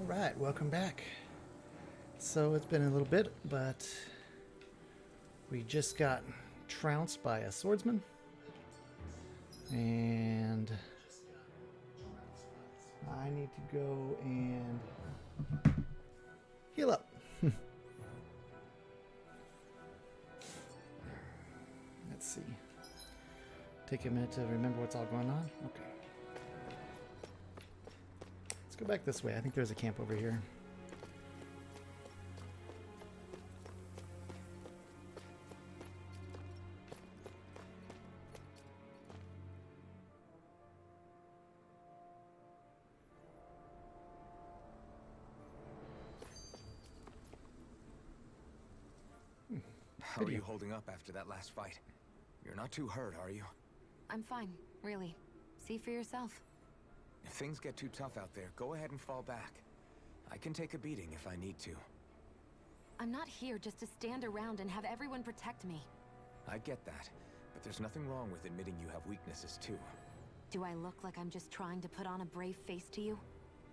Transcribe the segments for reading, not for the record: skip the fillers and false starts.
Alright, welcome back. So it's been a little bit, but we just got trounced by a swordsman. And I need to go and heal up. Let's see. Take a minute to remember what's all going on. Okay. Let's go back this way. I think there's a camp over here. How are you holding up after that last fight? You're not too hurt, are you? I'm fine, really. See for yourself. If things get too tough out there, go ahead and fall back. I can take a beating if I need to. I'm not here just to stand around and have everyone protect me. I get that, but there's nothing wrong with admitting you have weaknesses too. Do I look like I'm just trying to put on a brave face to you?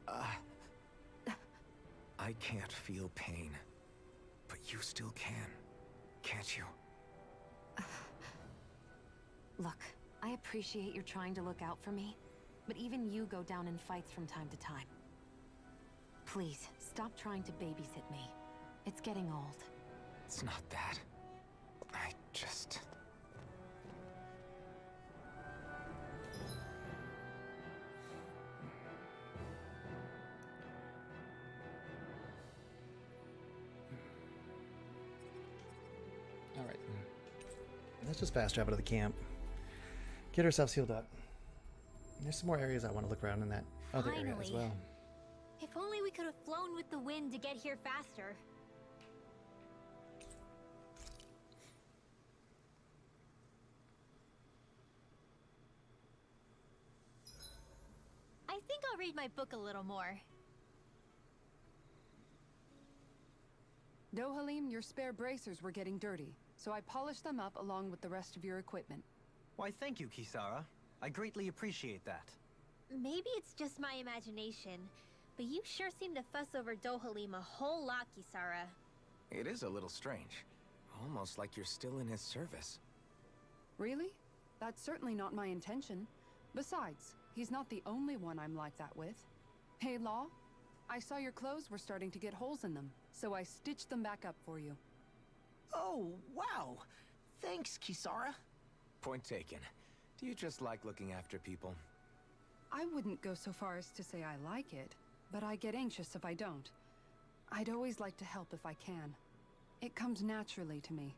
I can't feel pain, but you still can, can't you? Look, I appreciate you're trying to look out for me, but even you go down in fights from time to time. Please, stop trying to babysit me. It's getting old. It's not that. I just... Alright. Let's just fast travel to the camp. Get ourselves healed up. There's some more areas I want to look around in that other area as well. If only we could have flown with the wind to get here faster. I think I'll read my book a little more. Dohalim, your spare bracers were getting dirty, so I polished them up along with the rest of your equipment. Why, thank you, Kisara. I greatly appreciate that. Maybe it's just my imagination, but you sure seem to fuss over Dohalim a whole lot, Kisara. It is a little strange. Almost like you're still in his service. Really? That's certainly not my intention. Besides, he's not the only one I'm like that with. Hey, Law, I saw your clothes were starting to get holes in them, so I stitched them back up for you. Oh, wow. Thanks, Kisara. Point taken. Do you just like looking after people? I wouldn't go so far as to say I like it, but I get anxious if I don't. I'd always like to help if I can. It comes naturally to me.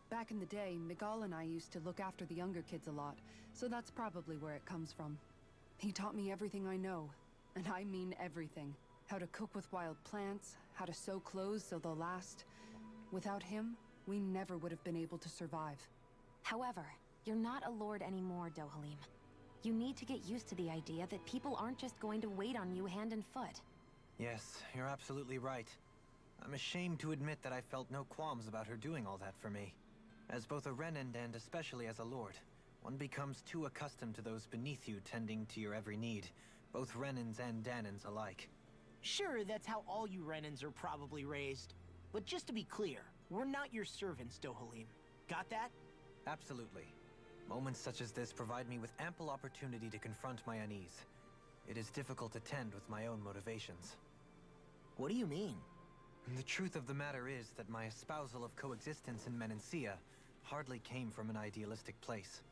Back in the day, Miguel and I used to look after the younger kids a lot, so that's probably where it comes from. He taught me everything I know, and I mean everything. How to cook with wild plants, how to sew clothes so they'll last. Without him, we never would have been able to survive. However, you're not a lord anymore, Dohalim. You need to get used to the idea that people aren't just going to wait on you hand and foot. Yes, you're absolutely right. I'm ashamed to admit that I felt no qualms about her doing all that for me. As both a Renan and especially as a lord, one becomes too accustomed to those beneath you tending to your every need, both Renans and Danans alike. Sure, that's how all you Renans are probably raised. But just to be clear, we're not your servants, Dohalim. Got that? Absolutely. Moments such as this provide me with ample opportunity to confront my unease. It is difficult to tend with my own motivations. What do you mean? The truth of the matter is that my espousal of coexistence in Menancia hardly came from an idealistic place.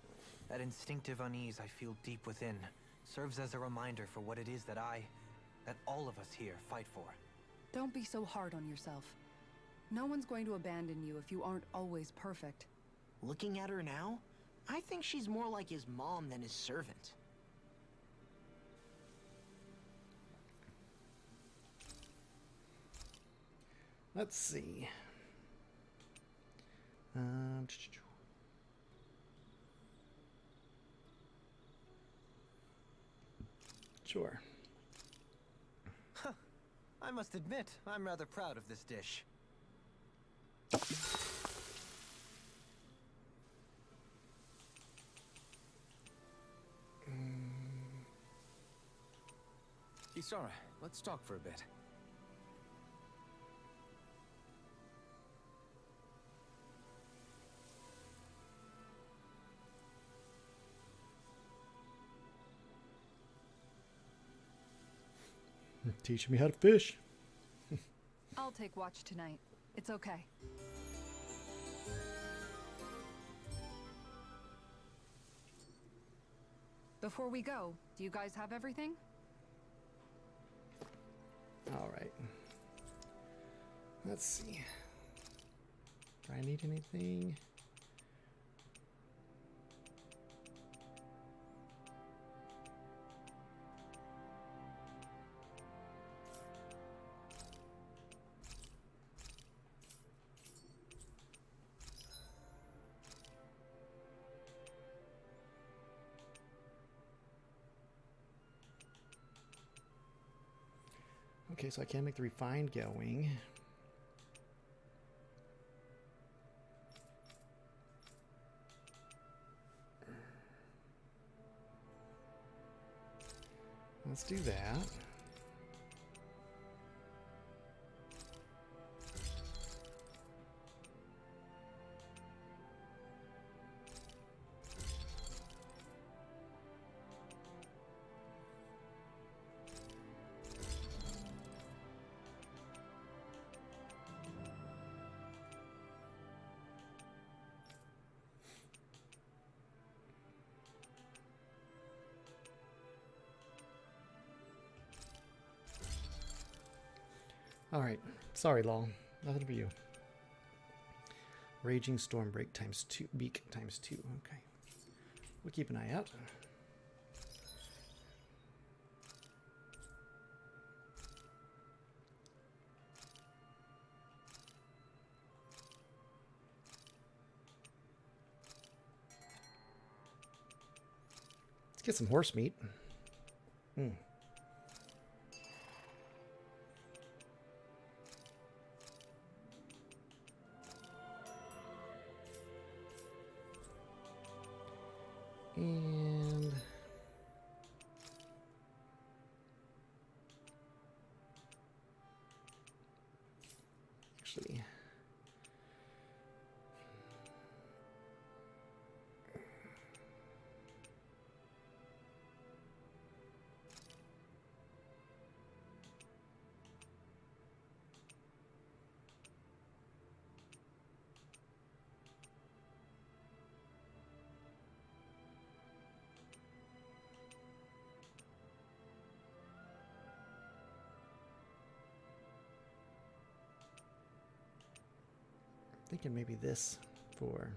That instinctive unease I feel deep within serves as a reminder for what it is that all of us here fight for. Don't be so hard on yourself. No one's going to abandon you if you aren't always perfect. Looking at her now, I think she's more like his mom than his servant. Let's see. Sure. I must admit, I'm rather proud of this dish. Kisara, let's talk for a bit. Teaching me how to fish. I'll take watch tonight. It's okay. Before we go, do you guys have everything? All right. Let's see. Do I need anything? Okay, so I can't make the refined going. Let's do that. Alright, sorry Law, nothing for you. Raging Storm Break times 2, Beak times 2, okay. We'll keep an eye out. Let's get some horse meat. And actually, thinking maybe this for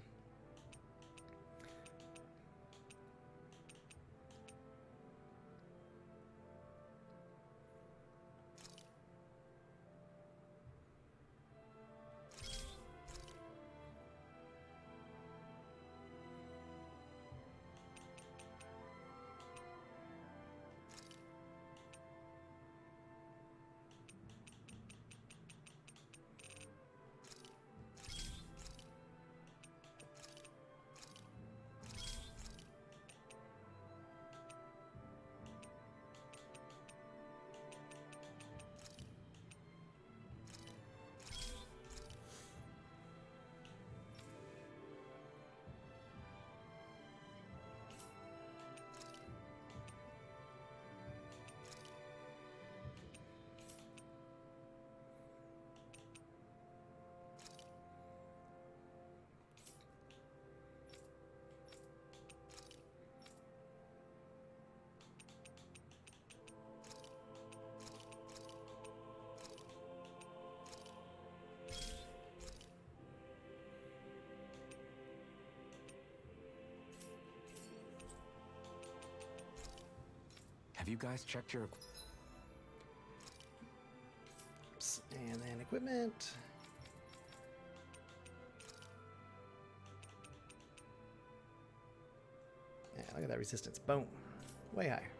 Have you guys checked your... and then equipment. Yeah, look at that resistance. Boom. Way higher.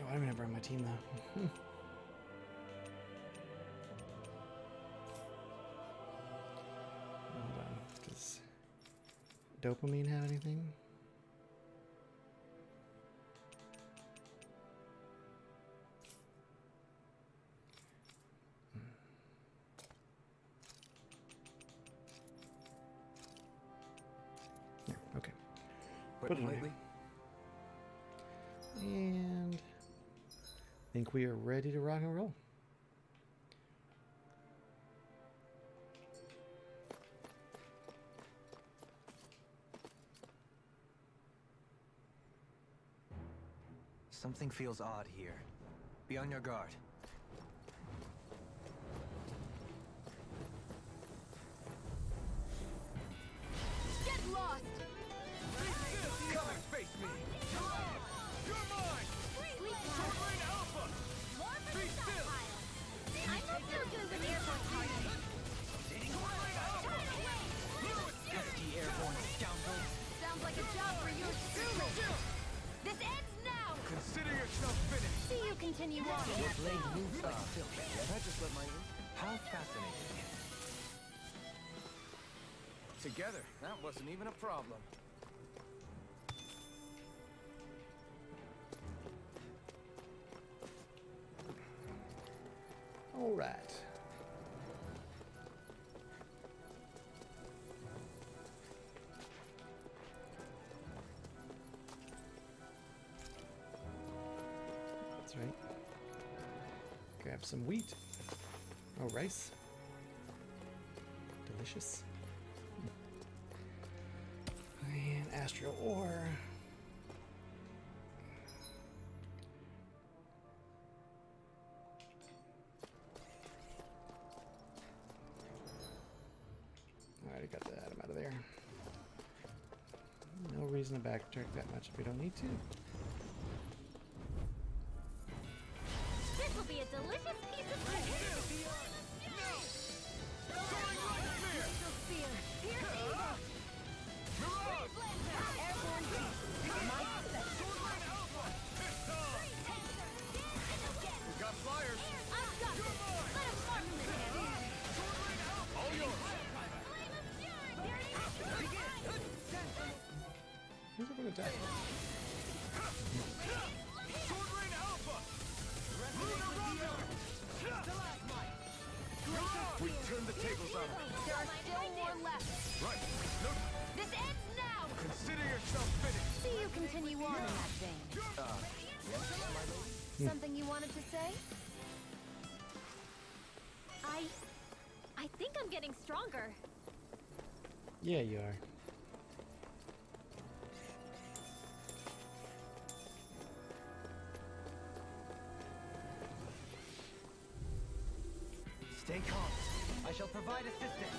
Oh, I remember on my team though. Hold on. Does dopamine have anything? Yeah, okay. But Put it away. lately, think we are ready to rock and roll. Something feels odd here. Be on your guard. Get lost! Come and face me! You're mine! Swordblade Alpha! Be still! I'm not so good with airborne targeting. Swordblade Alpha! Pesky airborne scoundrel. Sounds like a job for you truly. This ends now! Consider yourself finished! See you continue on. Your blade moves like silk. I just let my... How fascinating. Together, that wasn't even a problem. All right. That's right. Grab some wheat. Oh, rice. Delicious. And astral ore. Alright, I got the atom out of there. No reason to backtrack that much if we don't need to. This will be a delicious piece of food. We got flyers! All yours! Who's going to attack? Swordblade Alpha! Lunar Rondo! We turned the tables on him. There are still more left. Right. No, This ends now! consider yourself finished. See you continue on in that vein. Something you wanted to say? I think I'm getting stronger. Yeah, you are. Stay calm. I shall provide assistance.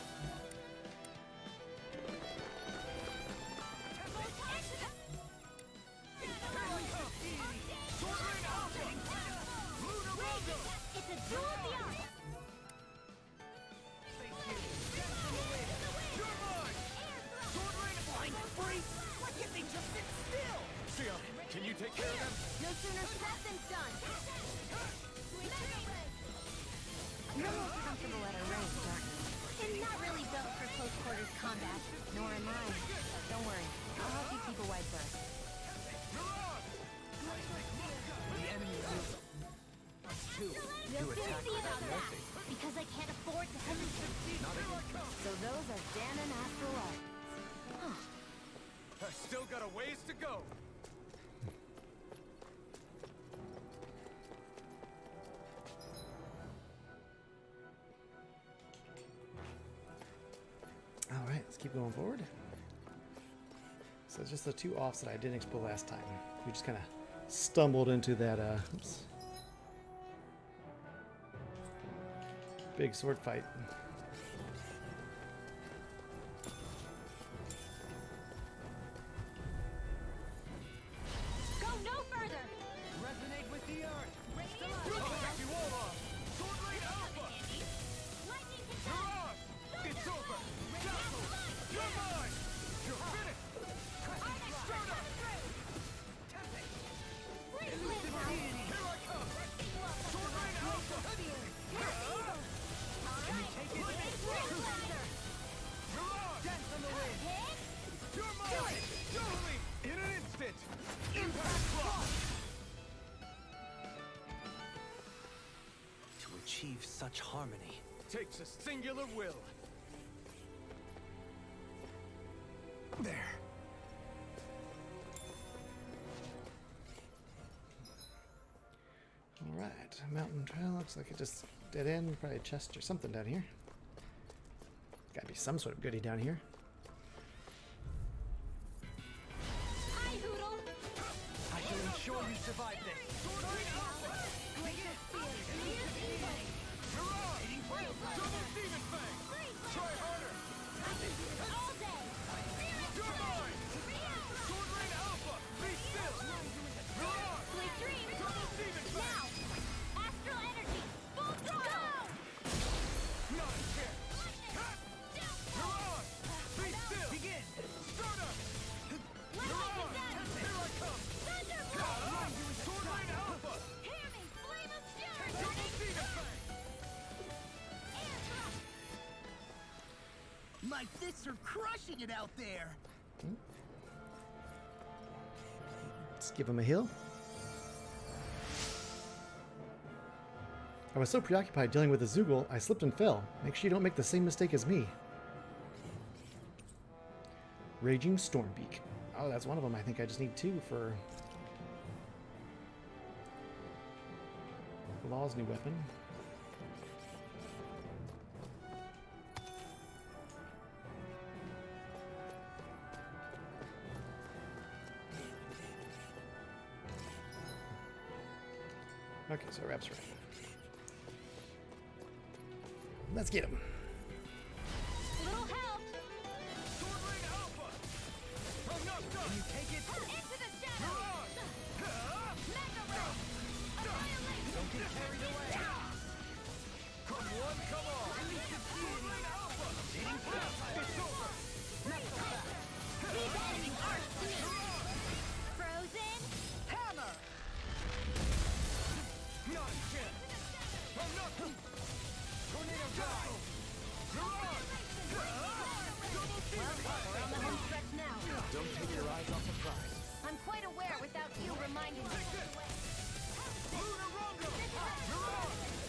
Swordblade Alpha! Lunar Rondo! It's a duel of the arts. You're mine! Swordblade Blind freak! Why can't they just sit still? Sia, can you take care of them? No sooner said than done. You're most comfortable at a range, aren't you? I'm not really built for close quarters combat. Nor am I. Don't worry. I'll help you keep a wide berth. The enemy moves. Two. You'll To soon attack see without about that. mercy. Because I can't afford to hesitate. So those are Dan and Astral arts. I still got a ways to go. All right, let's keep going forward. So just the two offs that I didn't explore last time. We just kind of stumbled into that oops, big sword fight. Go no further. Resonate with the earth. Happy wall off! Swordblade Alpha! Lightning You're control. off! It's over! Dazzle! You're mine! You're finished! Stardust! Here I come! Swordblade Alpha! You're on! You're mine! Totally! In an instant! Impact block! To achieve such harmony. Takes a singular will. There. All right. Alright, mountain trail. Looks like it just dead end. Probably a chest or something down here. Gotta be some sort of goodie down here. Hi, Hoodle. I shall ensure you survive this. All day. Sweet dreams. Now. Astral energy. Full throttle. Begin! My fists are crushing it out there. Let's give him a heal. I was so preoccupied dealing with the Zoogle, I slipped and fell. Make sure you don't make the same mistake as me. Raging Stormbeak. Oh, that's one of them. I think I just need 2 for Law's new weapon. Okay, so Rap's right. Let's get him. Little help. Can you take it? Into the shadows. Mega Ray. Annihilation. Don't get carried away. Come on, come on! Eating fast. It's over. Not so fast. Rebending arc. Frozen. Hammer! Not a chance! I'm not... Tornado drive! We're on the home stretch now. Don't take your eyes off the prize. I'm quite aware without you reminding me.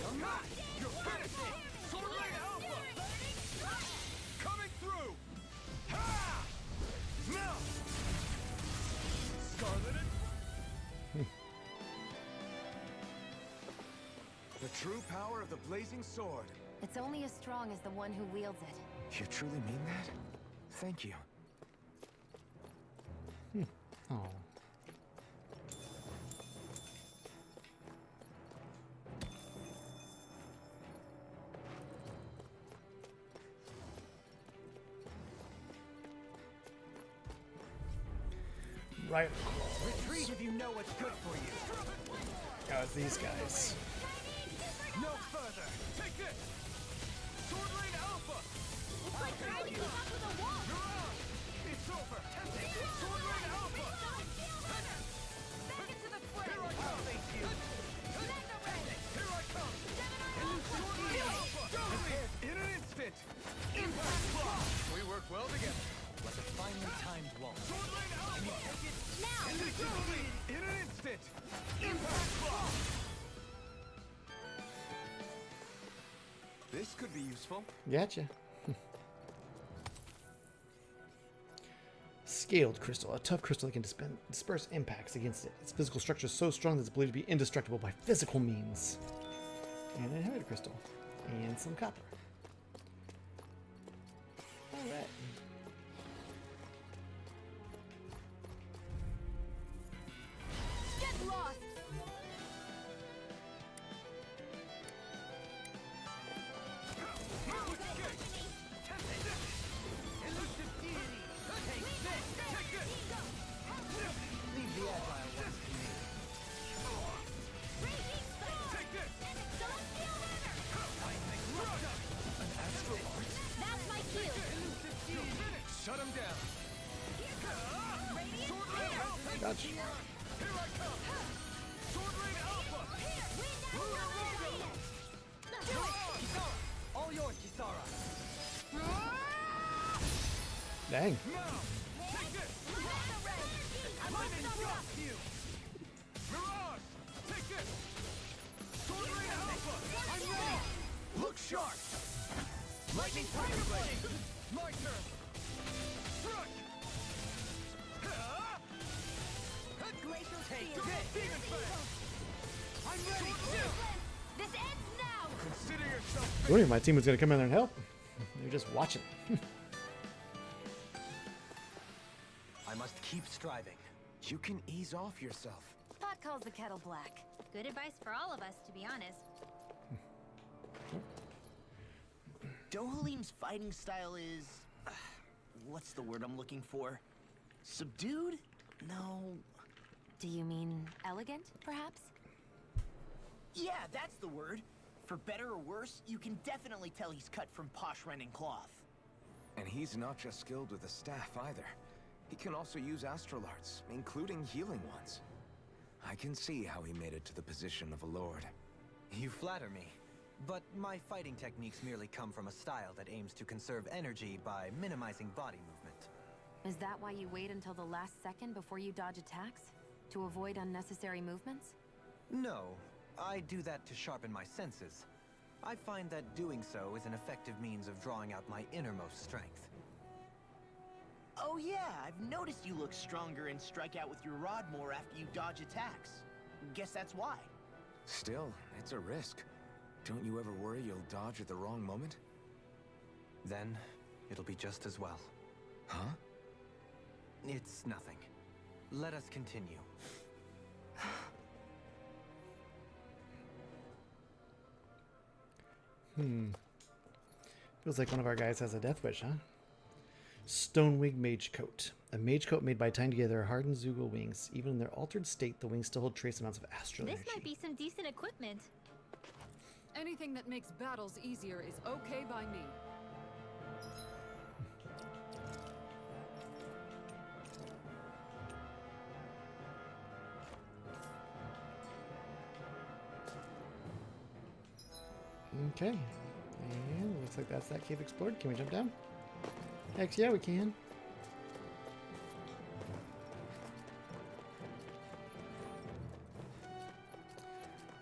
You're not! You're finishing! Tornado Alpha! Coming through! Ha! Now! Scarlet and... The true power of the blazing sword. It's only as strong as the one who wields it. You truly mean that? Thank you. Oh. Right. Retreat if you know what's good for you. Oh, it's these guys. No further. Take this! Sword Lane Alpha! It's like trying to keep up with a wall. You're on! It's over! Sword Lane Alpha! Back into the fray. Here I come! Mega Ray. Here I come! Sword Lane Alpha! In an instant! Impact block! We work well together. Like a finely timed waltz. Sword Lane Alpha! Now. In an instant! Impact block! This could be useful. Gotcha. Scaled crystal. A tough crystal that can disperse impacts against it. Its physical structure is so strong that it's believed to be indestructible by physical means. And an inhibitor crystal. And some copper. Alright. Get lost. Leave the agile ones to me. Raging storm. Take this! And it's don't feel better. An astral art? That's my cue. Shut him down! Radiant Sword Lane Alpha! Gotcha. Here I come! Sword Lane Alpha! All yours, Kisara. Dang. Now! Take this! I'm Lightning block you! Mirage! Take this! Sword Lane Alpha! I'm ready! Look sharp! Lightning Tiger Blade! My turn! Struck! Glacial Take steel. this! Demon Fang! I'm ready. This ends now! Consider yourself. I wonder if my team was going to come in there and help. They're just watching. I must keep striving. You can ease off yourself. Pot calls the kettle black. Good advice for all of us, to be honest. Dohalim's fighting style is... what's the word I'm looking for? Subdued? No... Do you mean elegant, perhaps? Yeah, that's the word. For better or worse, you can definitely tell he's cut from posh Renin cloth. And he's not just skilled with the staff either. He can also use astral arts, including healing ones. I can see how he made it to the position of a lord. You flatter me. But my fighting techniques merely come from a style that aims to conserve energy by minimizing body movement. Is that why you wait until the last second before you dodge attacks? To avoid unnecessary movements? No, I do that to sharpen my senses. I find that doing so is an effective means of drawing out my innermost strength. Oh yeah, I've noticed you look stronger and strike out with your rod more after you dodge attacks. Guess that's why. Still, it's a risk. Don't you ever worry you'll dodge at the wrong moment? Then, it'll be just as well. Huh? It's nothing. Let us continue. Feels like one of our guys has a death wish, huh? Stonewing Mage Coat. A mage coat made by tying together hardened Zoogle wings. Even in their altered state, the wings still hold trace amounts of astral This energy. might be some decent equipment. Anything that makes battles easier is okay by me. Okay. And looks like that's that cave explored. Can we jump down? Heck yeah, we can.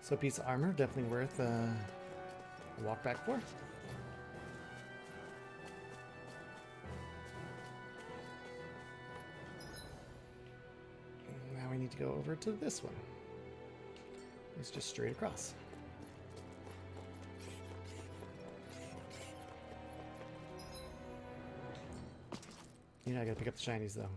So a piece of armor, definitely worth a walk back for. Now we need to go over to this one. It's just straight across. You know, I gotta pick up the shinies though.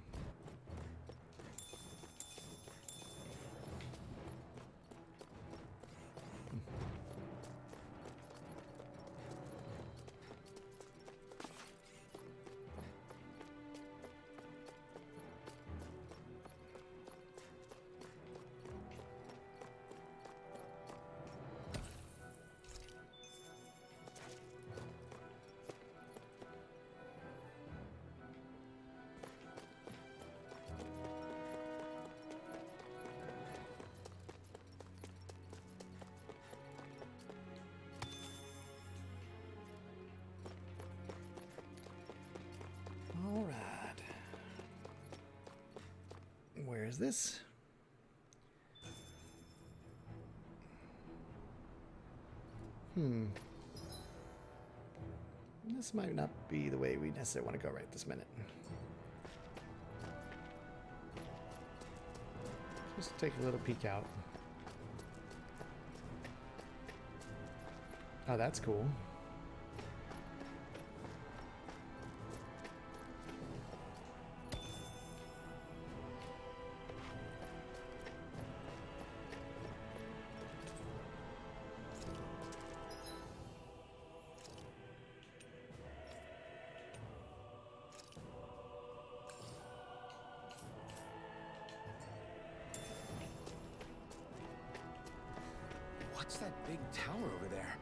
All right. Where is this? This might not be the way we necessarily want to go right this minute. Just take a little peek out. Oh, that's cool. What's that big tower over there?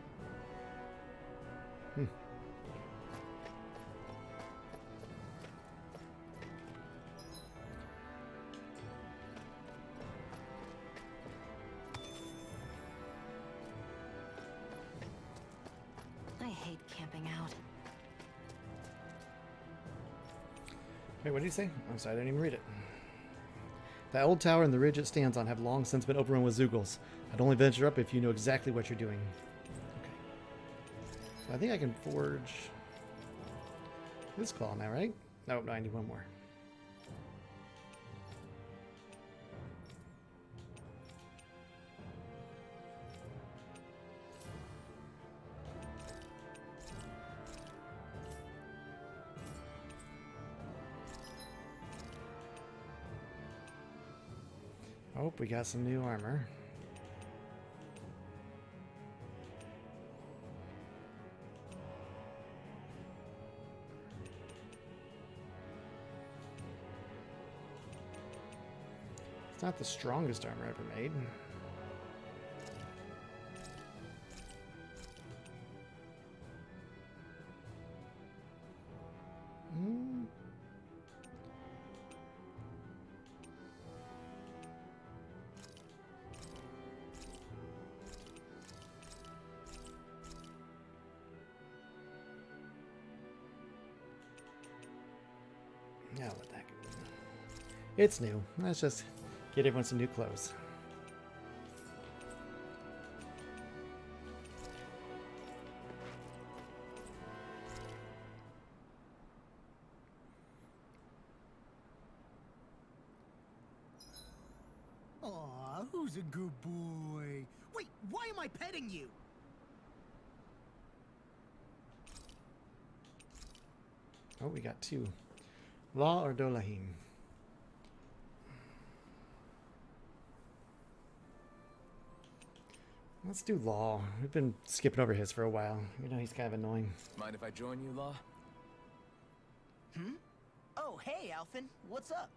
I hate camping out. Wait, what did you say? I'm sorry, I didn't even read it. The old tower and the ridge it stands on have long since been overrun with Zoogles. I'd only venture up if you know exactly what you're doing. Okay. So I think I can forge this claw now, right? No, I need one more. Oh, we got some new armor. It's not the strongest armor ever made. Yeah, let that go. It's new. Let's just get everyone some new clothes. Aw, who's a good boy? Wait, why am I petting you? Oh, we got two. Law or Dolahim? Let's do Law. We've been skipping over his for a while. You know, he's kind of annoying. Mind if I join you, Law? Hmm? Oh, hey, Alphen. What's up?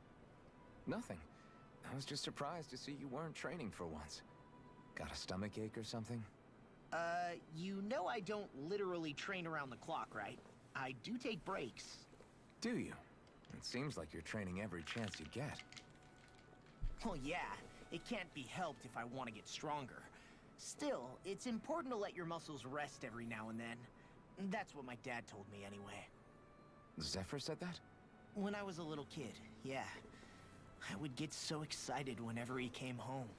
Nothing. I was just surprised to see you weren't training for once. Got a stomach ache or something? You know I don't literally train around the clock, right? I do take breaks. Do you? It seems like you're training every chance you get. Well, yeah, it can't be helped if I want to get stronger. Still, it's important to let your muscles rest every now and then. That's what my dad told me anyway. Zephyr said that? When I was a little kid, yeah. I would get so excited whenever he came home.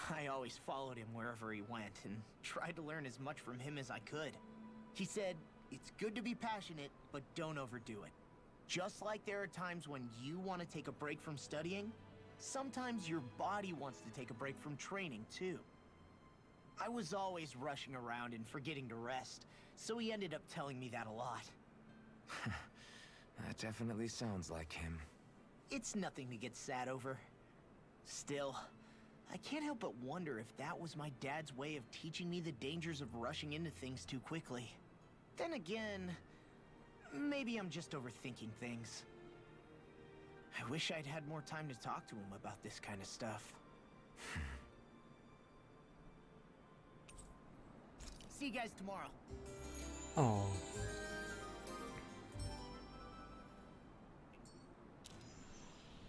I always followed him wherever he went and tried to learn as much from him as I could. He said, it's good to be passionate, but don't overdo it. Just like there are times when you want to take a break from studying, sometimes your body wants to take a break from training too. I was always rushing around and forgetting to rest, so he ended up telling me that a lot. That definitely sounds like him. It's nothing to get sad over. Still, I can't help but wonder if that was my dad's way of teaching me the dangers of rushing into things too quickly. Then again, maybe I'm just overthinking things. I wish I'd had more time to talk to him about this kind of stuff. See you guys tomorrow. Oh.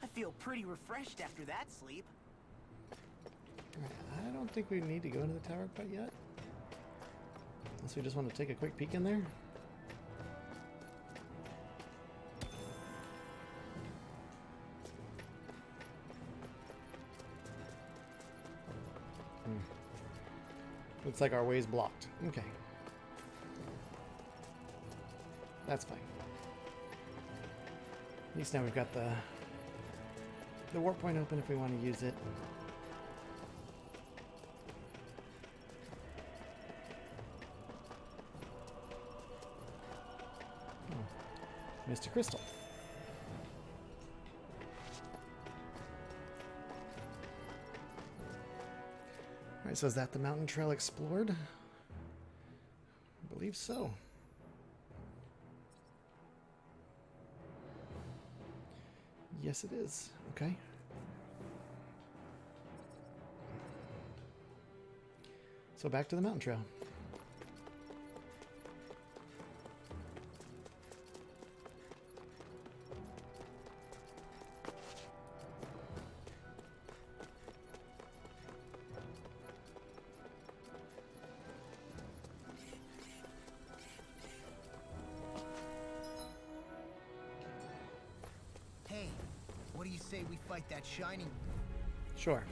I feel pretty refreshed after that sleep. I don't think we need to go into the tower quite yet. Unless we just want to take a quick peek in there. Looks like our way's blocked. Okay. That's fine. At least now we've got the warp point open if we want to use it. Oh. Mr. Crystal. Alright, so is that the mountain trail explored? I believe so. Yes, it is. Okay. So back to the mountain trail. Hey, what do you say we fight that shining? Sure.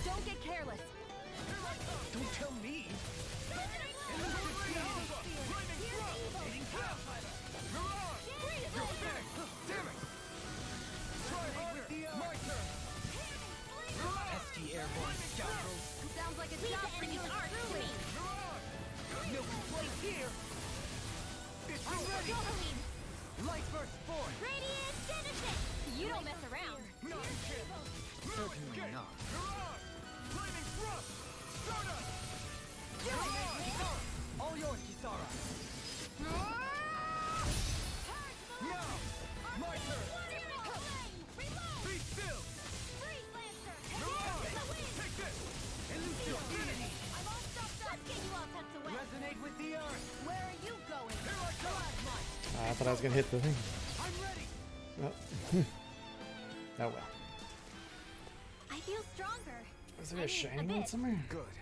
Don't get careless. Don't tell me! Pesky airborne scoundrels! Sounds like a job for you are doing. No complaints here! It's I'm ready! Light burst forth! Radiant Genesis! You don't mess around. Not again. Certainly not. Mirage! Flaming thrust! Stardust! All yours, Kisara. Now! My turn! Be still! Mirage! Take this! I'm all stuffed up. Let's get you all tucked away. Resonate with the earth. Where are you going? Here I come! I thought I was gonna hit the thing. I'm ready! Oh, oh well. I feel stronger. Is I there a mean, shiny a one bit. somewhere? Good.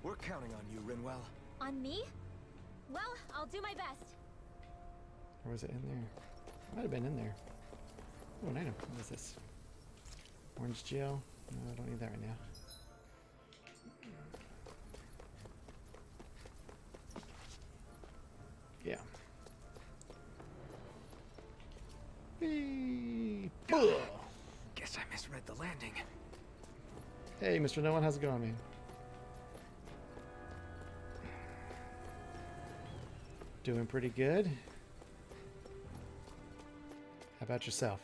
We're counting on you, Rinwell. On me? Well, I'll do my best. Or was it in there? Might have been in there. Oh, an item. What is this? Orange gel? No, I don't need that right now. Yeah. Hey, Guess I misread the landing. hey, Mr. No One, how's it going, man? Doing pretty good. How about yourself?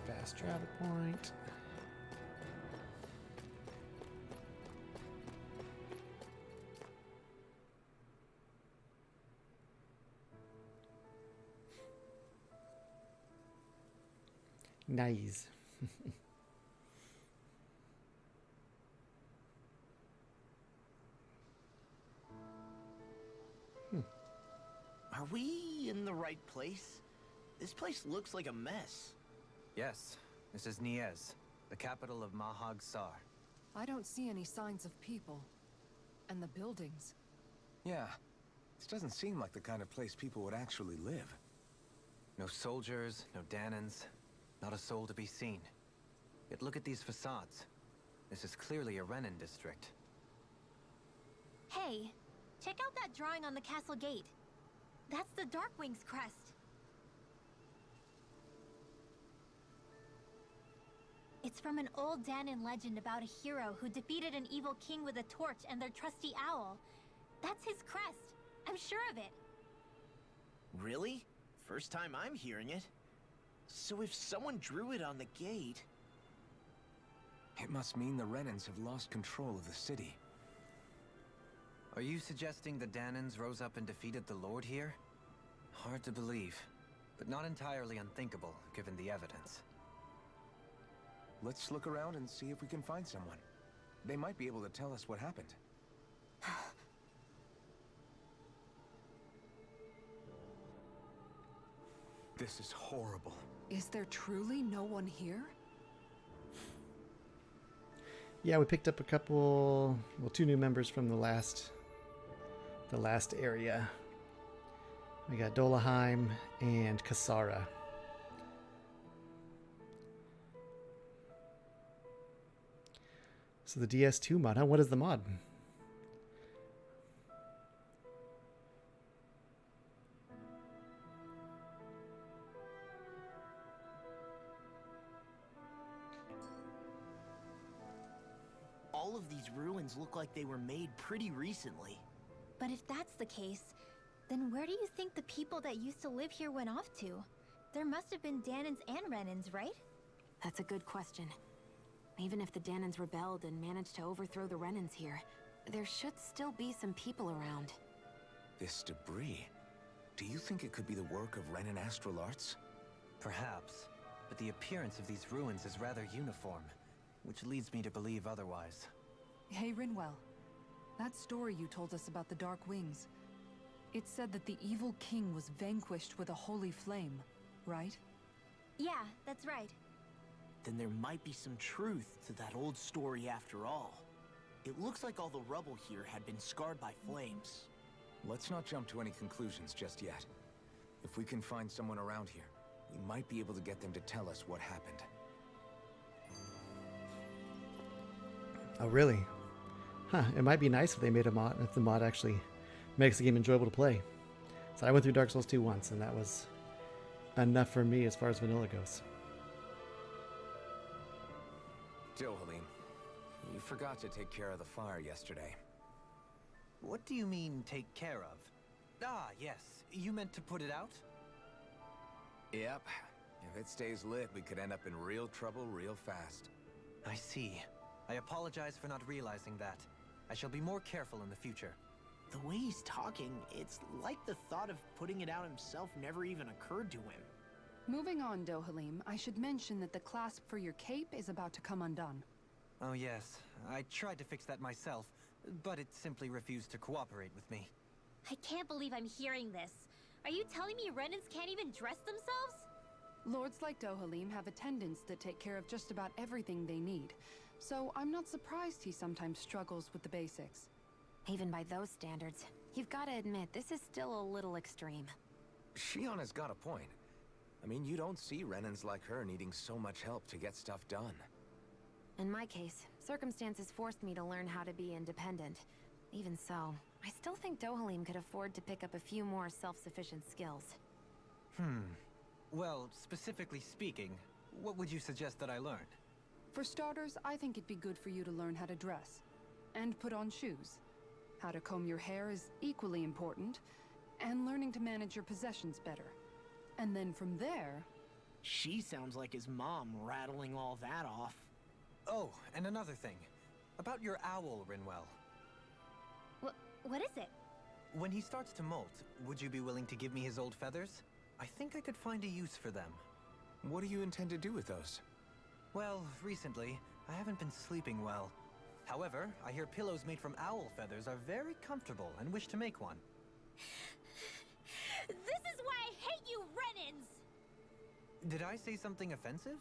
Fast travel point. Nice. Are we in the right place? This place looks like a mess. Yes, this is Niez, the capital of Mahag Sar. I don't see any signs of people. And the buildings. Yeah, this doesn't seem like the kind of place people would actually live. No soldiers, no Danans, not a soul to be seen. Yet look at these facades. This is clearly a Renin district. Hey, check out that drawing on the castle gate. That's the Darkwing's crest. It's from an old Danan legend about a hero who defeated an evil king with a torch and their trusty owl. That's his crest. I'm sure of it. Really? First time I'm hearing it. So if someone drew it on the gate... It must mean the Renans have lost control of the city. Are you suggesting the Danans rose up and defeated the Lord here? Hard to believe, but not entirely unthinkable, given the evidence. Let's look around and see if we can find someone. They might be able to tell us what happened. This is horrible. Is there truly no one here? Yeah, we picked up a couple, well, 2 new members from the last area. We got Dolheim and Kasara. So the DS2 mod, huh? What is the mod? All of these ruins look like they were made pretty recently. But if that's the case, then where do you think the people that used to live here went off to? There must have been Danans and Renans, right? That's a good question. Even if the Danans rebelled and managed to overthrow the Renans here, there should still be some people around. This debris. Do you think it could be the work of Renin astral arts? Perhaps, but the appearance of these ruins is rather uniform, which leads me to believe otherwise. Hey, Rinwell. That story you told us about the Dark Wings. It said that the evil king was vanquished with a holy flame, right? Yeah, that's right. Then there might be some truth to that old story after all. It looks like all the rubble here had been scarred by flames. Let's not jump to any conclusions just yet. If we can find someone around here, we might be able to get them to tell us what happened. Oh, really? Huh, it might be nice if they made a mod, if the mod actually makes the game enjoyable to play. So I went through Dark Souls 2 once, and that was enough for me as far as vanilla goes. Dohalim, you forgot to take care of the fire yesterday. What do you mean, take care of? Ah, yes. You meant to put it out? Yep. If it stays lit, we could end up in real trouble real fast. I see. I apologize for not realizing that. I shall be more careful in the future. The way he's talking, it's like the thought of putting it out himself never even occurred to him. Moving on, Dohalim, I should mention that the clasp for your cape is about to come undone. Oh yes, I tried to fix that myself, but it simply refused to cooperate with me. I can't believe I'm hearing this. Are you telling me Renans can't even dress themselves? Lords like Dohalim have attendants that take care of just about everything they need, so I'm not surprised he sometimes struggles with the basics. Even by those standards, you've got to admit this is still a little extreme. Shionna's got a point. I mean, you don't see Renans like her needing so much help to get stuff done. In my case, circumstances forced me to learn how to be independent. Even so, I still think Dohalim could afford to pick up a few more self-sufficient skills. Well, specifically speaking, what would you suggest that I learn? For starters, I think it'd be good for you to learn how to dress. And put on shoes. How to comb your hair is equally important, and learning to manage your possessions better. And then from there... She sounds like his mom rattling all that off. Oh, and another thing. About your owl, Rinwell. What is it? When he starts to molt, would you be willing to give me his old feathers? I think I could find a use for them. What do you intend to do with those? Well, recently, I haven't been sleeping well. However, I hear pillows made from owl feathers are very comfortable and wish to make one. This is why I hate you, Renans! Did I say something offensive?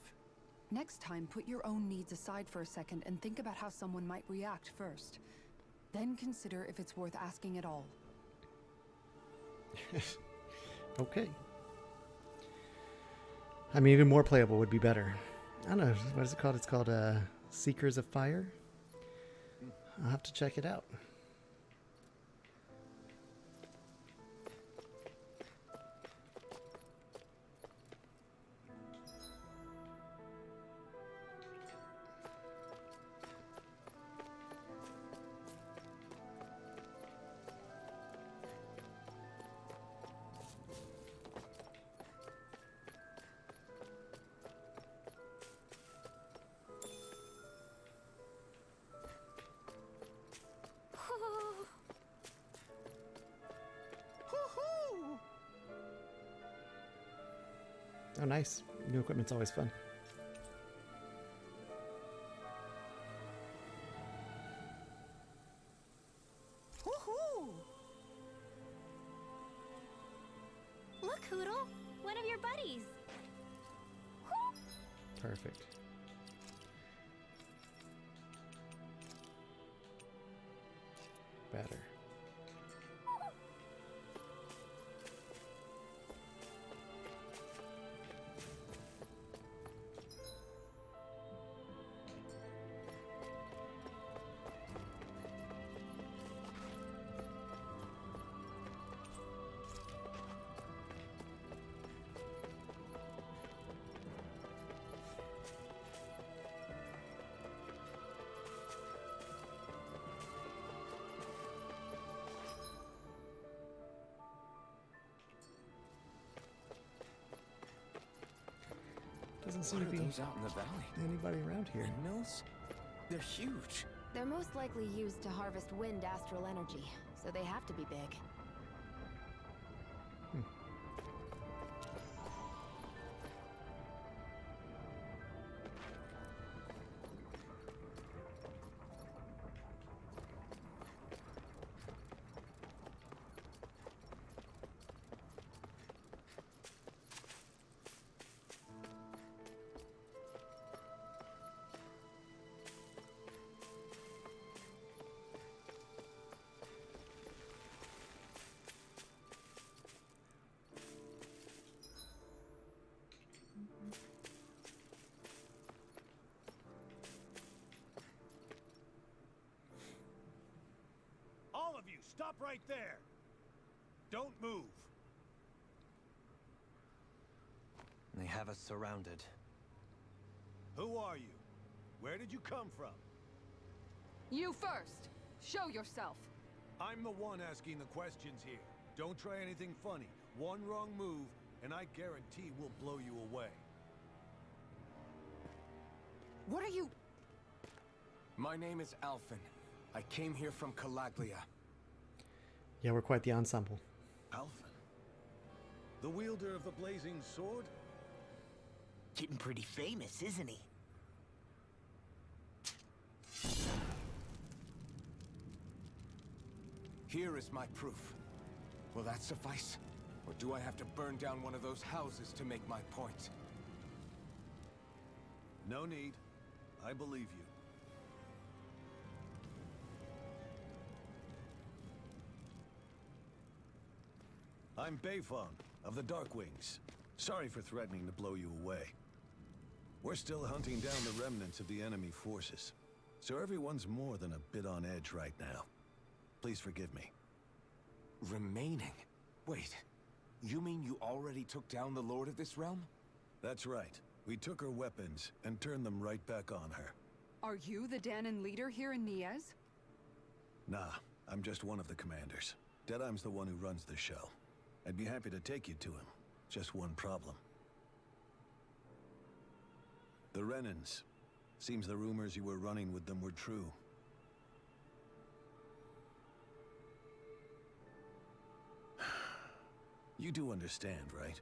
Next time, put your own needs aside for a second and think about how someone might react first. Then consider if it's worth asking at all. Okay. I mean, even more playable would be better. I don't know. What is it called? It's called Seekers of Fire. I'll have to check it out. Oh, nice. New equipment's always fun. Woohoo! Look, Hoodle! One of your buddies! Perfect. Better. Doesn't seem What to are be those out in the valley? anybody around here. Windmills? They're huge. They're most likely used to harvest wind astral energy, so they have to be big. stop right there! Don't move! They have us surrounded. Who are you? Where did you come from? You first! Show yourself! I'm the one asking the questions here. Don't try anything funny. One wrong move, and I guarantee we'll blow you away. What are you... My name is Alphen. I came here from Calaglia. Yeah, we're quite the ensemble. Alphen? The wielder of the blazing sword? Getting pretty famous, isn't he? Here is my proof. Will that suffice? Or do I have to burn down one of those houses to make my point? No need. I believe you. I'm Beifong, of the Darkwings. Sorry for threatening to blow you away. We're still hunting down the remnants of the enemy forces, so everyone's more than a bit on edge right now. Please forgive me. Remaining? Wait, you mean you already took down the Lord of this realm? That's right. We took her weapons and turned them right back on her. Are you the Danon leader here in Niez? Nah, I'm just one of the commanders. Dedyme's the one who runs the show. I'd be happy to take you to him. Just one problem. The Renans. Seems the rumors you were running with them were true. You do understand, right?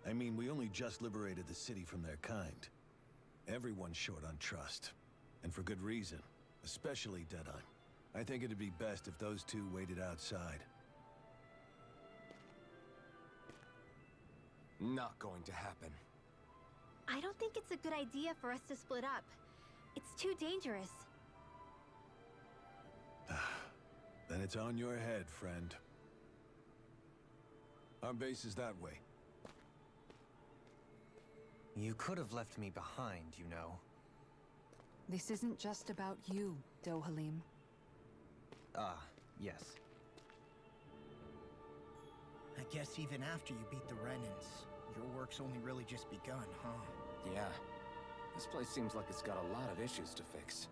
I mean, we only just liberated the city from their kind. Everyone's short on trust. And for good reason. Especially Dedyme. I think it'd be best if those two waited outside. Not going to happen. I don't think it's a good idea for us to split up. It's too dangerous. Then it's on your head, friend. Our base is that way. You could have left me behind, you know. This isn't just about you, Dohalim. Ah, yes. I guess even after you beat the Renans, your work's only really just begun, huh? Yeah. This place seems like it's got a lot of issues to fix.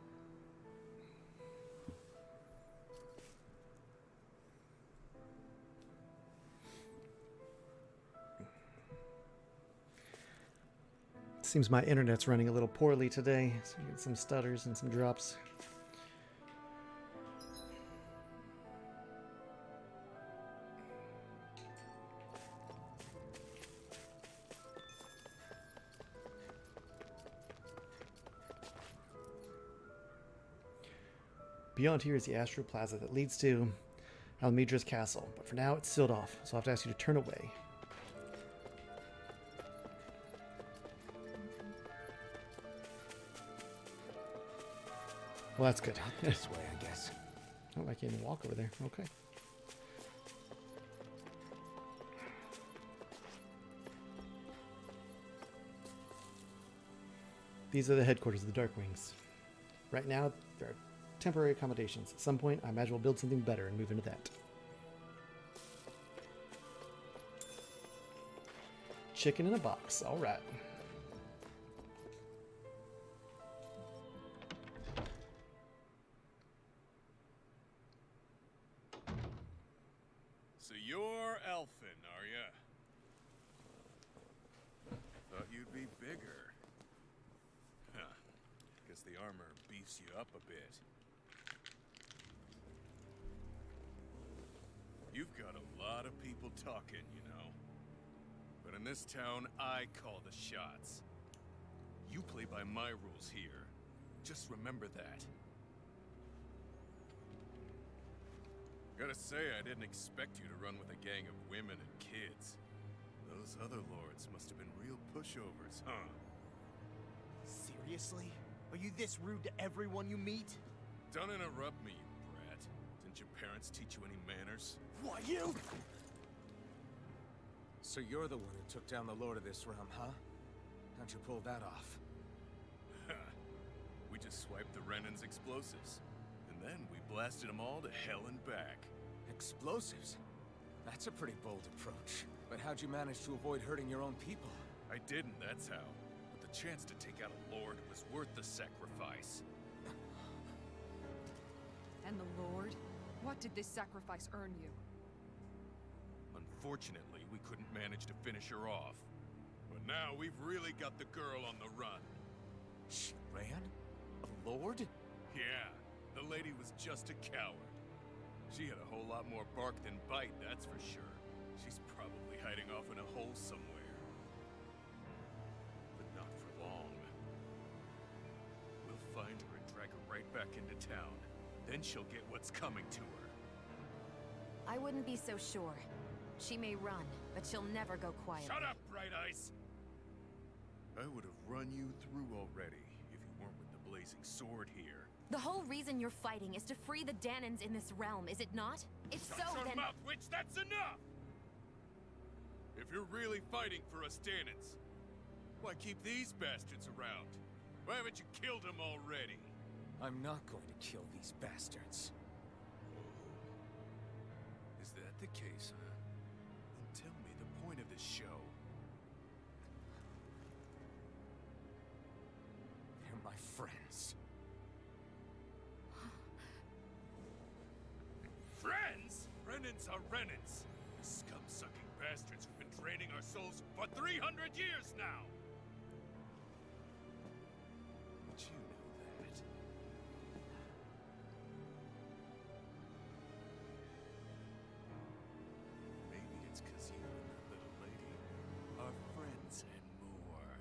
Seems my internet's running a little poorly today, so you get some stutters and some drops. Beyond here is the Astral Plaza that leads to Almedra's castle, but for now it's sealed off, so I'll have to ask you to turn away. Well, that's good. This way, I guess. Oh, I can't even walk over there. Okay. These are the headquarters of the Darkwings. Right now, there are temporary accommodations. At some point, I imagine we'll build something better and move into that. Chicken in a box. All right. So you're Alphen, are ya? Thought you'd be bigger. Huh. Guess the armor beefs you up a bit. You've got a lot of people talking, you know. But in this town, I call the shots. You play by my rules here. Just remember that. Gotta say, I didn't expect you to run with a gang of women and kids. Those other lords must have been real pushovers, huh? Seriously? Are you this rude to everyone you meet? Don't interrupt me, you brat. Didn't your parents teach you any manners? What, you? So you're the one who took down the Lord of this realm, huh? How'd you pull that off? We just swiped the Renan's explosives. And then we blasted them all to hell and back. Explosives? That's a pretty bold approach. But how'd you manage to avoid hurting your own people? I didn't, that's how. But the chance to take out a lord was worth the sacrifice. And the Lord? What did this sacrifice earn you? Unfortunately, we couldn't manage to finish her off. But now we've really got the girl on the run. She ran? A lord? Yeah, the lady was just a coward. She had a whole lot more bark than bite, that's for sure. She's probably hiding off in a hole somewhere. But not for long. We'll find her and drag her right back into town. Then she'll get what's coming to her. I wouldn't be so sure. She may run, but she'll never go quiet. Shut up, Bright Eyes! I would have run you through already if you weren't with the blazing sword here. The whole reason you're fighting is to free the Danons in this realm, is it not? If so, Shut your then... mouth, witch! That's enough! If you're really fighting for us Danons, why keep these bastards around? Why haven't you killed them already? I'm not going to kill these bastards. Is that the case, huh? Then tell me the point of this show. They're my friends. Friends? Renans are Renans. Scum-sucking bastards who've been draining our souls for 300 years now! But you know that. Maybe it's 'cause you and that little lady are friends and more.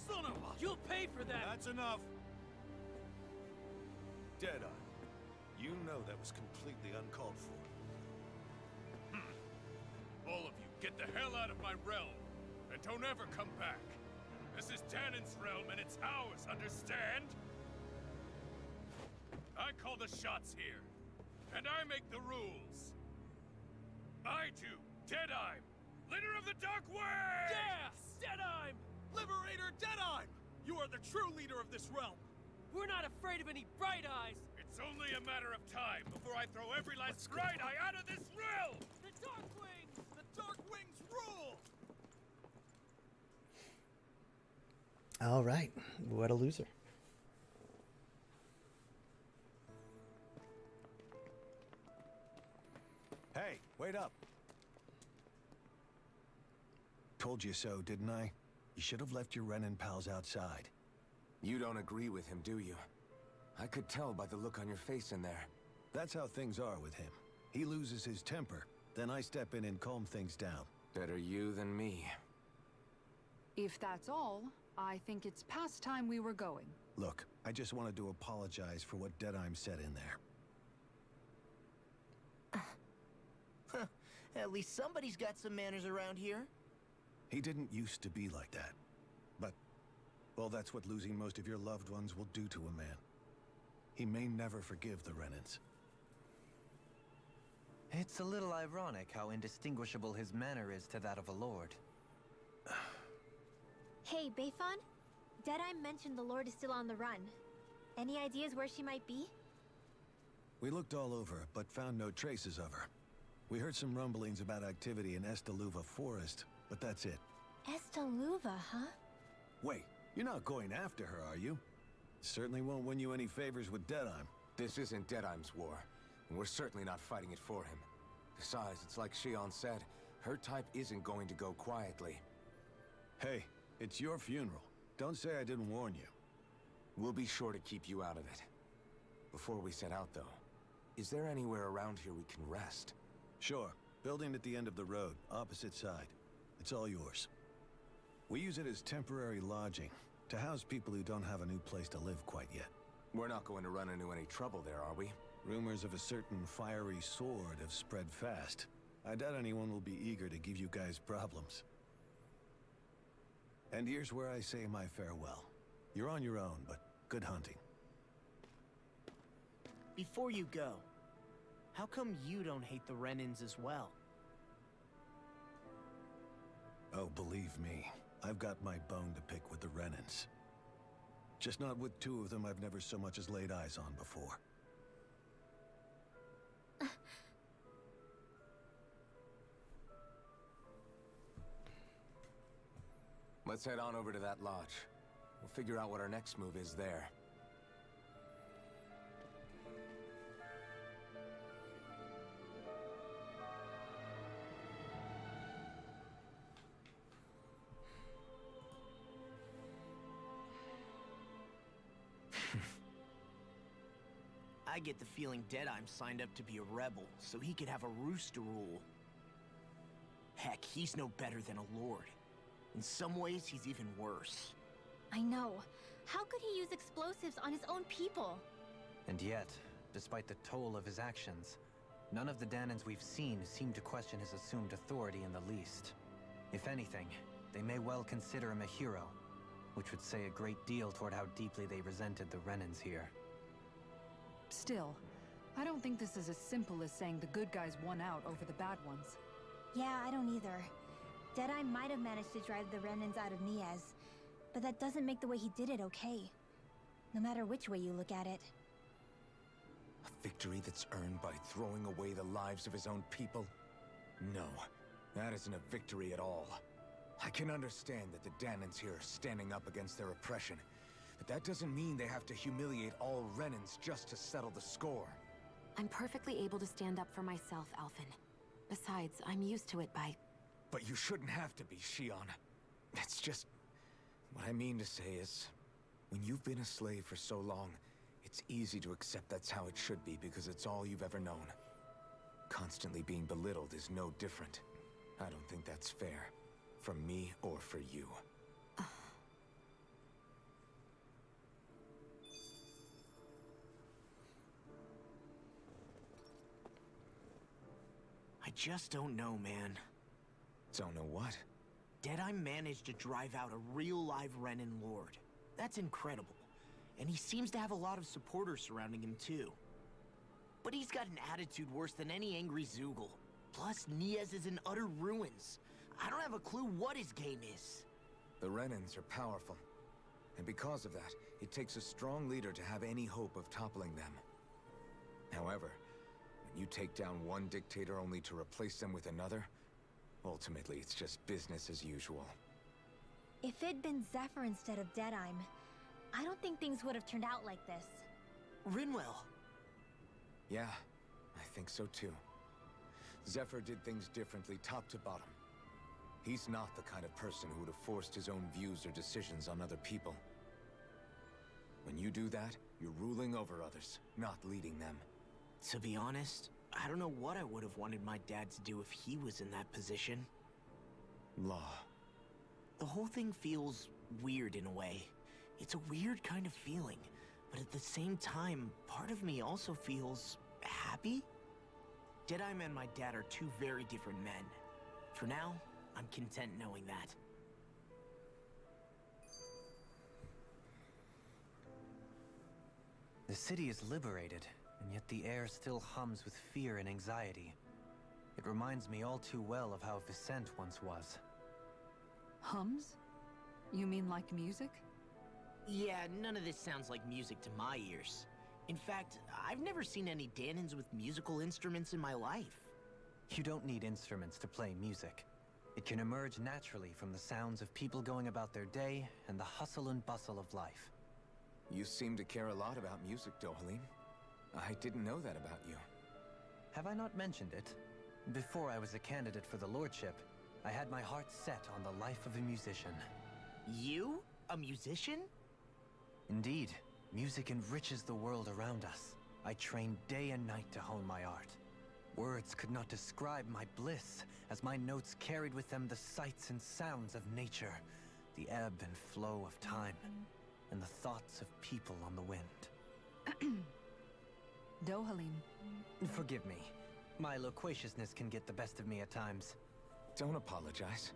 Son of a... You'll pay for that! That's enough! Dedyme, you know that was completely uncalled for. All of you, get the hell out of my realm! And don't ever come back! This is Danon's realm and it's ours, understand? I call the shots here. And I make the rules. I do, Dedyme, leader of the Dark Way! Yeah! Dedyme! Liberator Dedyme! You are the true leader of this realm! We're not afraid of any Bright Eyes! It's only a matter of time before I throw every last Bright Eye out of this realm! The Dark Wings! The Dark Wings rule! All right. What a loser. Hey, wait up. Told you so, didn't I? You should have left your Renin pals outside. You don't agree with him, do you? I could tell by the look on your face in there. That's how things are with him. He loses his temper, then I step in and calm things down. Better you than me. If that's all, I think it's past time we were going. Look, I just wanted to apologize for what Dedyme said in there. At least somebody's got some manners around here. He didn't used to be like that. But, well, that's what losing most of your loved ones will do to a man. He may never forgive the Renans. It's a little ironic how indistinguishable his manner is to that of a lord. Hey, Bayfon? Dedyme mentioned the Lord is still on the run. Any ideas where she might be? We looked all over, but found no traces of her. We heard some rumblings about activity in Estaluva Forest, but that's it. Estaluva, huh? Wait, you're not going after her, are you? Certainly won't win you any favors with Dedyme. This isn't Dedyme's war, and we're certainly not fighting it for him. Besides, it's like Shion said, her type isn't going to go quietly. Hey, it's your funeral. Don't say I didn't warn you. We'll be sure to keep you out of it. Before we set out, though, is there anywhere around here we can rest? Sure. Building at the end of the road, opposite side. It's all yours. We use it as temporary lodging, to house people who don't have a new place to live quite yet. We're not going to run into any trouble there, are we? Rumors of a certain fiery sword have spread fast. I doubt anyone will be eager to give you guys problems. And here's where I say my farewell. You're on your own, but good hunting. Before you go, How come you don't hate the Renans as well? Oh, believe me, I've got my bone to pick with the Renans. Just not with two of them I've never so much as laid eyes on before. Let's head on over to that lodge. We'll figure out what our next move is there. I get the feeling Dedyme signed up to be a rebel, so he could have a rooster rule. Heck, he's no better than a lord. In some ways, he's even worse. I know. How could he use explosives on his own people? And yet, despite the toll of his actions, none of the Danans we've seen seem to question his assumed authority in the least. If anything, they may well consider him a hero, which would say a great deal toward how deeply they resented the Renans here. Still, I don't think this is as simple as saying the good guys won out over the bad ones. Yeah, I don't either. Dedyme might have managed to drive the Renans out of Niez, but that doesn't make the way he did it okay. No matter which way you look at it. A victory that's earned by throwing away the lives of his own people? No, that isn't a victory at all. I can understand that the Danans here are standing up against their oppression, but that doesn't mean they have to humiliate all Renans just to settle the score. I'm perfectly able to stand up for myself, Alphen. Besides, I'm used to it by... But you shouldn't have to be, Shion. It's just... What I mean to say is, when you've been a slave for so long, it's easy to accept that's how it should be because it's all you've ever known. Constantly being belittled is no different. I don't think that's fair. For me or for you. I just don't know, man. Don't know what? Dedyme managed to drive out a real live Renan lord. That's incredible. And he seems to have a lot of supporters surrounding him too. But he's got an attitude worse than any angry Zoogle. Plus, Niez is in utter ruins. I don't have a clue what his game is. The Renans are powerful. And because of that, it takes a strong leader to have any hope of toppling them. However, when you take down one dictator only to replace them with another, ultimately it's just business as usual. If it'd been Zephyr instead of Dedyme, I don't think things would have turned out like this. Rinwell. Yeah, I think so too. Zephyr did things differently top to bottom. He's not the kind of person who would have forced his own views or decisions on other people. When you do that, you're ruling over others, not leading them. To be honest, I don't know what I would have wanted my dad to do if he was in that position. Law. The whole thing feels weird in a way. It's a weird kind of feeling, but at the same time, part of me also feels happy? Dedyme and my dad are two very different men. For now, I'm content knowing that. The city is liberated, and yet the air still hums with fear and anxiety. It reminds me all too well of how Vicente once was. Hums? You mean like music? Yeah, none of this sounds like music to my ears. In fact, I've never seen any Danans with musical instruments in my life. You don't need instruments to play music. It can emerge naturally from the sounds of people going about their day and the hustle and bustle of life. You seem to care a lot about music, Dohalim. I didn't know that about you. Have I not mentioned it? Before I was a candidate for the lordship, I had my heart set on the life of a musician. You? A musician? Indeed, music enriches the world around us. I trained day and night to hone my art. Words could not describe my bliss, as my notes carried with them the sights and sounds of nature, the ebb and flow of time, and the thoughts of people on the wind. Dohalim. Forgive me. My loquaciousness can get the best of me at times. Don't apologize.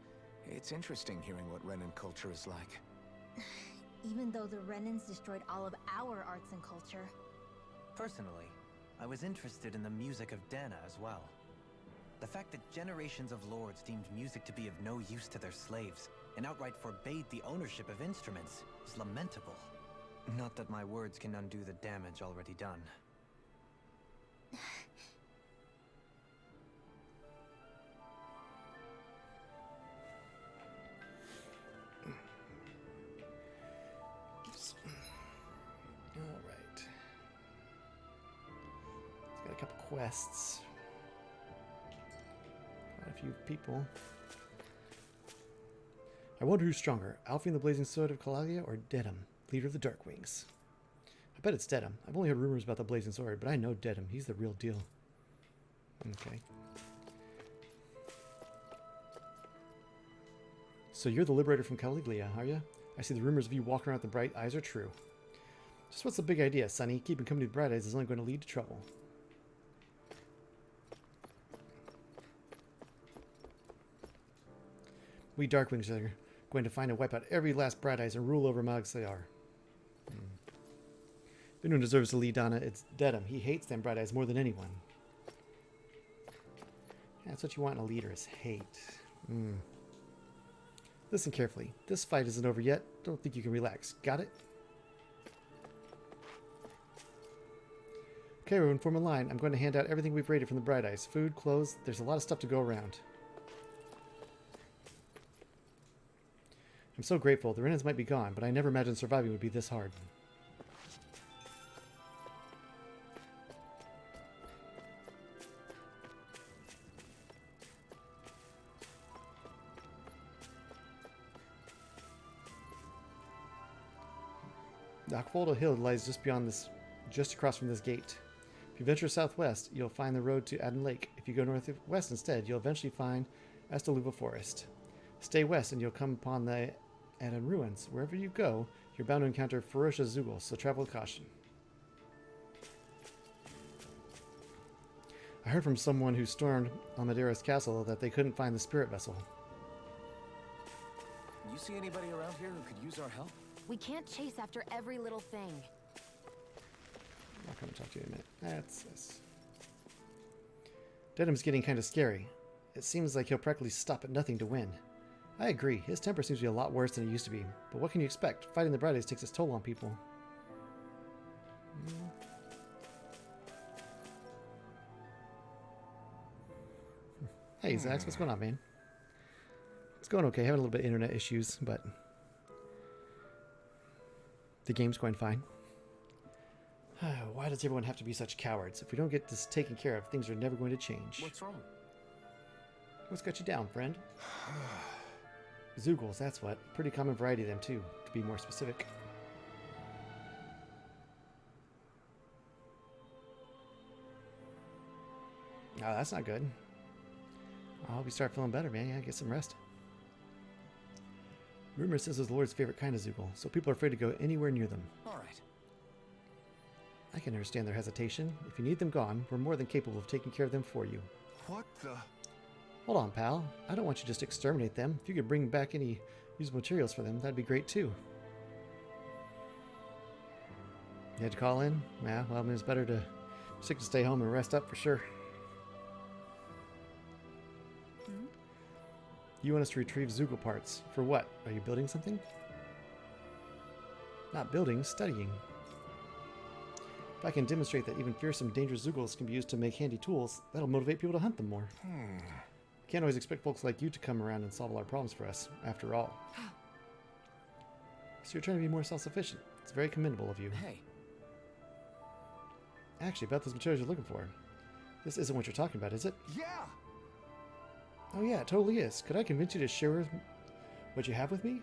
It's interesting hearing what Renan culture is like. Even though the Renans destroyed all of our arts and culture. Personally, I was interested in the music of Dana as well. The fact that generations of lords deemed music to be of no use to their slaves and outright forbade the ownership of instruments is lamentable. Not that my words can undo the damage already done. All right. It's got a couple quests. Quite a few people. I wonder who's stronger, Alfie the Blazing Sword of Calalia or Dedyme, leader of the Darkwings. I bet it's Dedyme. I've only heard rumors about the Blazing Sword, but I know Dedyme. He's the real deal. Okay. So you're the Liberator from Caliglia, are you? I see the rumors of you walking around with the Bright Eyes are true. Just what's the big idea, Sonny? Keeping company with Bright Eyes is only going to lead to trouble. We Darkwings are going to find and wipe out every last Bright Eyes and rule over Magsyar. If anyone deserves to lead Donna, it's Dedyme. He hates them Bright Eyes more than anyone. That's what you want in a leader, is hate. Listen carefully. This fight isn't over yet. Don't think you can relax. Got it? Okay, everyone, form a line. I'm going to hand out everything we've raided from the Bright Eyes. Food, clothes. There's a lot of stuff to go around. I'm so grateful. The Renans might be gone, but I never imagined surviving would be this hard. The Aqualdo Hill lies just beyond this, just across from this gate. If you venture southwest, you'll find the road to Adden Lake. If you go northwest instead, you'll eventually find Estaluva Forest. Stay west and you'll come upon the Adden Ruins. Wherever you go, you're bound to encounter ferocious Zeugles, so travel with caution. I heard from someone who stormed Almedera's castle that they couldn't find the spirit vessel. You see anybody around here who could use our help? We can't chase after every little thing. I'll come and talk to you in a minute. That's this. Dedyme's getting kind of scary. It seems like he'll practically stop at nothing to win. I agree. His temper seems to be a lot worse than it used to be. But what can you expect? Fighting the Bright Eyes takes its toll on people. Hey, Zax, what's going on, man? It's going okay. Having a little bit of internet issues, but the game's going fine. Why does everyone have to be such cowards? If we don't get this taken care of, things are never going to change. What's wrong? What's got you down, friend? Zeugles, that's what. Pretty common variety of them, too, to be more specific. Oh, that's not good. I hope you start feeling better, man. Yeah, get some rest. Rumor says it's the Lord's favorite kind of Zeugle, so people are afraid to go anywhere near them. All right. I can understand their hesitation. If you need them gone, we're more than capable of taking care of them for you. What the? Hold on, pal. I don't want you to just exterminate them. If you could bring back any usable materials for them, that'd be great too. You had to call in? Yeah, well, I mean, it's better to stick to stay home and rest up for sure. You want us to retrieve Zeugle parts. For what? Are you building something? Not building, studying. If I can demonstrate that even fearsome, dangerous Zeugles can be used to make handy tools, that'll motivate people to hunt them more. Can't always expect folks like you to come around and solve all our problems for us, after all. So you're trying to be more self-sufficient. It's very commendable of you. Hey. Actually, about those materials you're looking for. This isn't what you're talking about, is it? Yeah! Oh yeah, it totally is. Could I convince you to share what you have with me?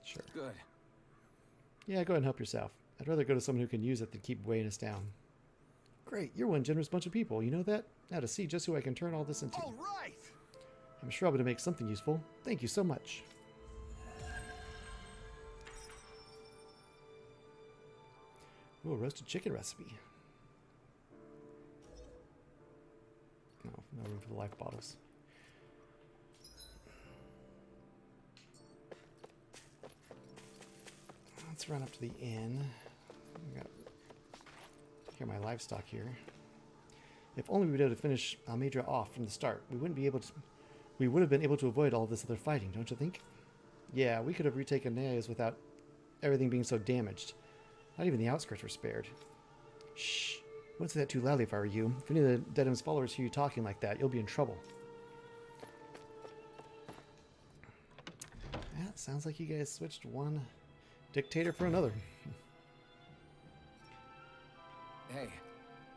Sure. Good. Yeah, go ahead and help yourself. I'd rather go to someone who can use it than keep weighing us down. Great, you're one generous bunch of people, you know that? Now to see just who I can turn all this into. All right! I'm sure I'll be able to make something useful. Thank you so much. Ooh, a roasted chicken recipe. No room for the life bottles. Let's run up to the inn. I got here my livestock here. If only we would be able to finish Almedra off from the start, we would have been able to avoid all this other fighting, don't you think? Yeah, we could have retaken Niez without everything being so damaged. Not even the outskirts were spared. Shh. Wouldn't say that too loudly if I were you. If any of the Dedyme's followers hear you talking like that, you'll be in trouble. Yeah, sounds like you guys switched one dictator for another. Hey,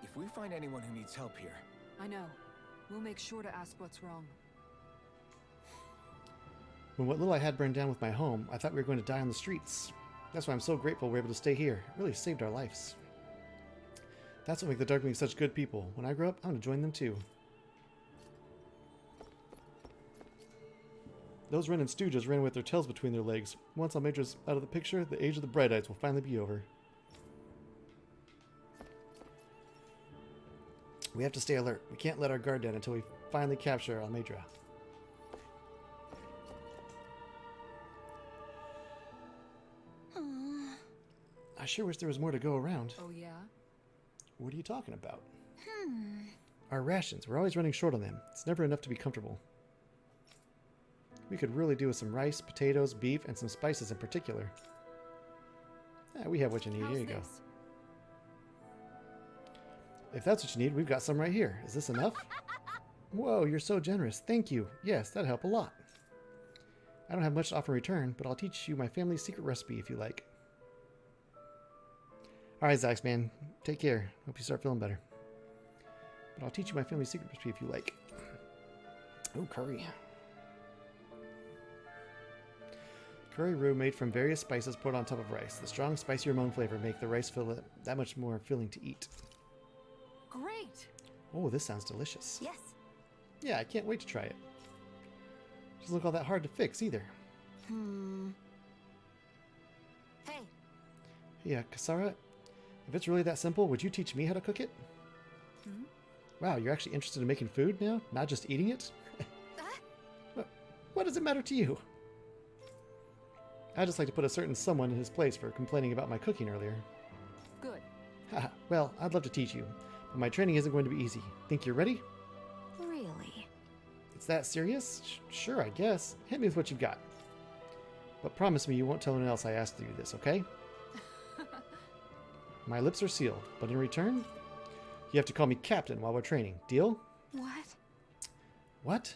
if we find anyone who needs help here... I know. We'll make sure to ask what's wrong. When what little I had burned down with my home, I thought we were going to die on the streets. That's why I'm so grateful we're able to stay here. It really saved our lives. That's what makes the Darkwing such good people. When I grow up, I'm going to join them too. Those Ren and Stooges ran with their tails between their legs. Once Almedra's out of the picture, the age of the Bright-Eyes will finally be over. We have to stay alert. We can't let our guard down until we finally capture Almedra. I sure wish there was more to go around. Oh, yeah? What are you talking about? Our rations. We're always running short on them. It's never enough to be comfortable. We could really do with some rice, potatoes, beef, and some spices in particular. Yeah, we have what you need. Here you go. If that's what you need, we've got some right here. Is this enough? Whoa, you're so generous. Thank you. Yes, that'd help a lot. I don't have much to offer in return, but I'll teach you my family's secret recipe if you like. Alright, Zax, man. Take care. Hope you start feeling better. But I'll teach you my family's secret recipe if you like. Oh, curry. Curry roux made from various spices poured on top of rice. The strong, spicy hmmmm flavor make the rice feel that much more filling to eat. Great! Oh, this sounds delicious. Yes. Yeah, I can't wait to try it. Doesn't look all that hard to fix either. Hey. Yeah, Kasara, if it's really that simple, would you teach me how to cook it? Wow, you're actually interested in making food now? Not just eating it? What does it matter to you? I'd just like to put a certain someone in his place for complaining about my cooking earlier. Good. Haha, well, I'd love to teach you, but my training isn't going to be easy. Think you're ready? Really? It's that serious? Sure, I guess. Hit me with what you've got. But promise me you won't tell anyone else I asked you this, okay? My lips are sealed, but in return, you have to call me Captain while we're training. Deal? What? What?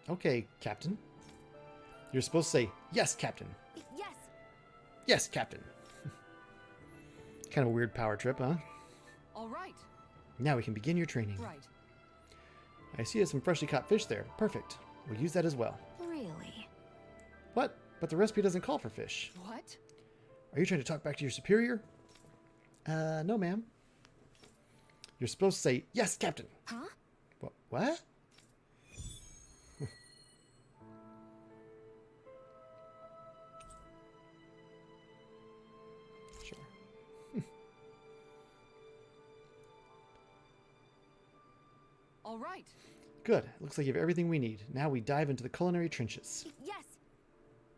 Okay, Captain. You're supposed to say, yes, Captain. Yes. Yes, Captain. Kind of a weird power trip, huh? All right. Now we can begin your training. Right. I see you have some freshly caught fish there. Perfect. We'll use that as well. Really? What? But the recipe doesn't call for fish. What? Are you trying to talk back to your superior? No, ma'am. You're supposed to say, yes, Captain. Huh? What? Sure. All right. Good. Looks like you have everything we need. Now we dive into the culinary trenches. Yes.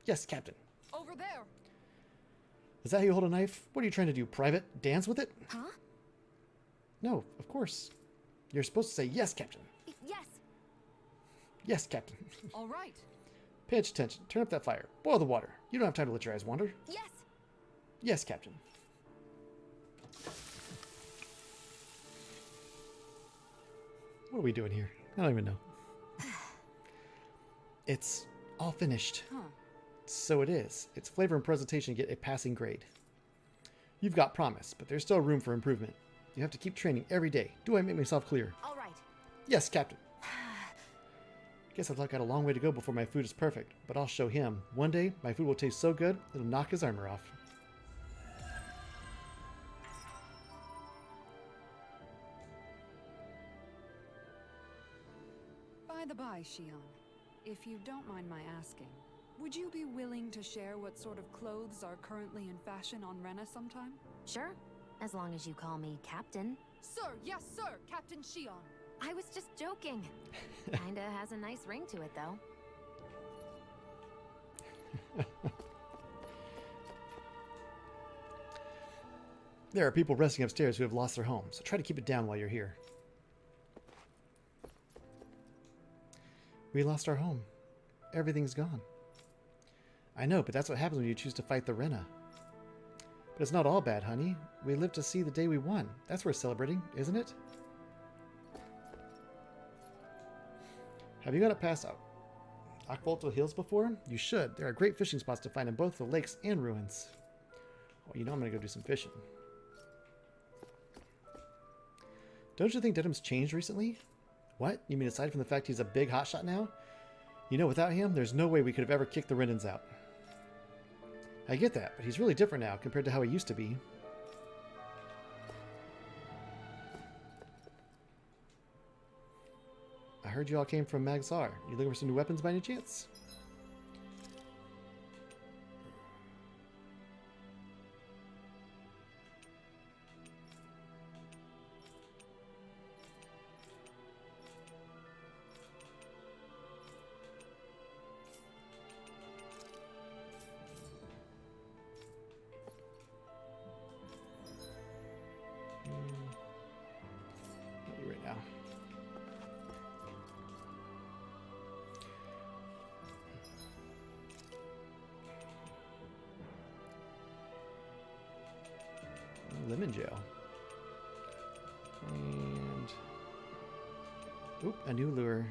Yes, Captain. Over there. Is that how you hold a knife? What are you trying to do, Private? Dance with it? Huh? No, of course. You're supposed to say, yes, Captain. Yes. Yes, Captain. All right. Pay attention. Turn up that fire. Boil the water. You don't have time to let your eyes wander. Yes. Yes, Captain. What are we doing here? I don't even know. It's all finished. Huh. So it is. Its flavor and presentation get a passing grade. You've got promise, but there's still room for improvement. You have to keep training every day. Do I make myself clear? All right. Yes, Captain. Guess I've got a long way to go before my food is perfect, but I'll show him. One day, my food will taste so good, it'll knock his armor off. By the by, Shion, if you don't mind my asking, would you be willing to share what sort of clothes are currently in fashion on Rena sometime? Sure. As long as you call me Captain. Sir, yes, sir, Captain Shion. I was just joking. Kinda has a nice ring to it, though. There are people resting upstairs who have lost their homes, so try to keep it down while you're here. We lost our home. Everything's gone. I know, but that's what happens when you choose to fight the Rena. But it's not all bad, honey. We lived to see the day we won. That's worth celebrating, isn't it? Have you got it past Aquavolta Hills before? You should. There are great fishing spots to find in both the lakes and ruins. Well, you know I'm going to go do some fishing. Don't you think Dedyme's changed recently? What? You mean aside from the fact he's a big hotshot now? You know, without him, there's no way we could have ever kicked the Renans out. I get that, but he's really different now compared to how he used to be. I heard you all came from Magzar. You looking for some new weapons by any chance? Right now. Lemon gel. And oop, a new lure.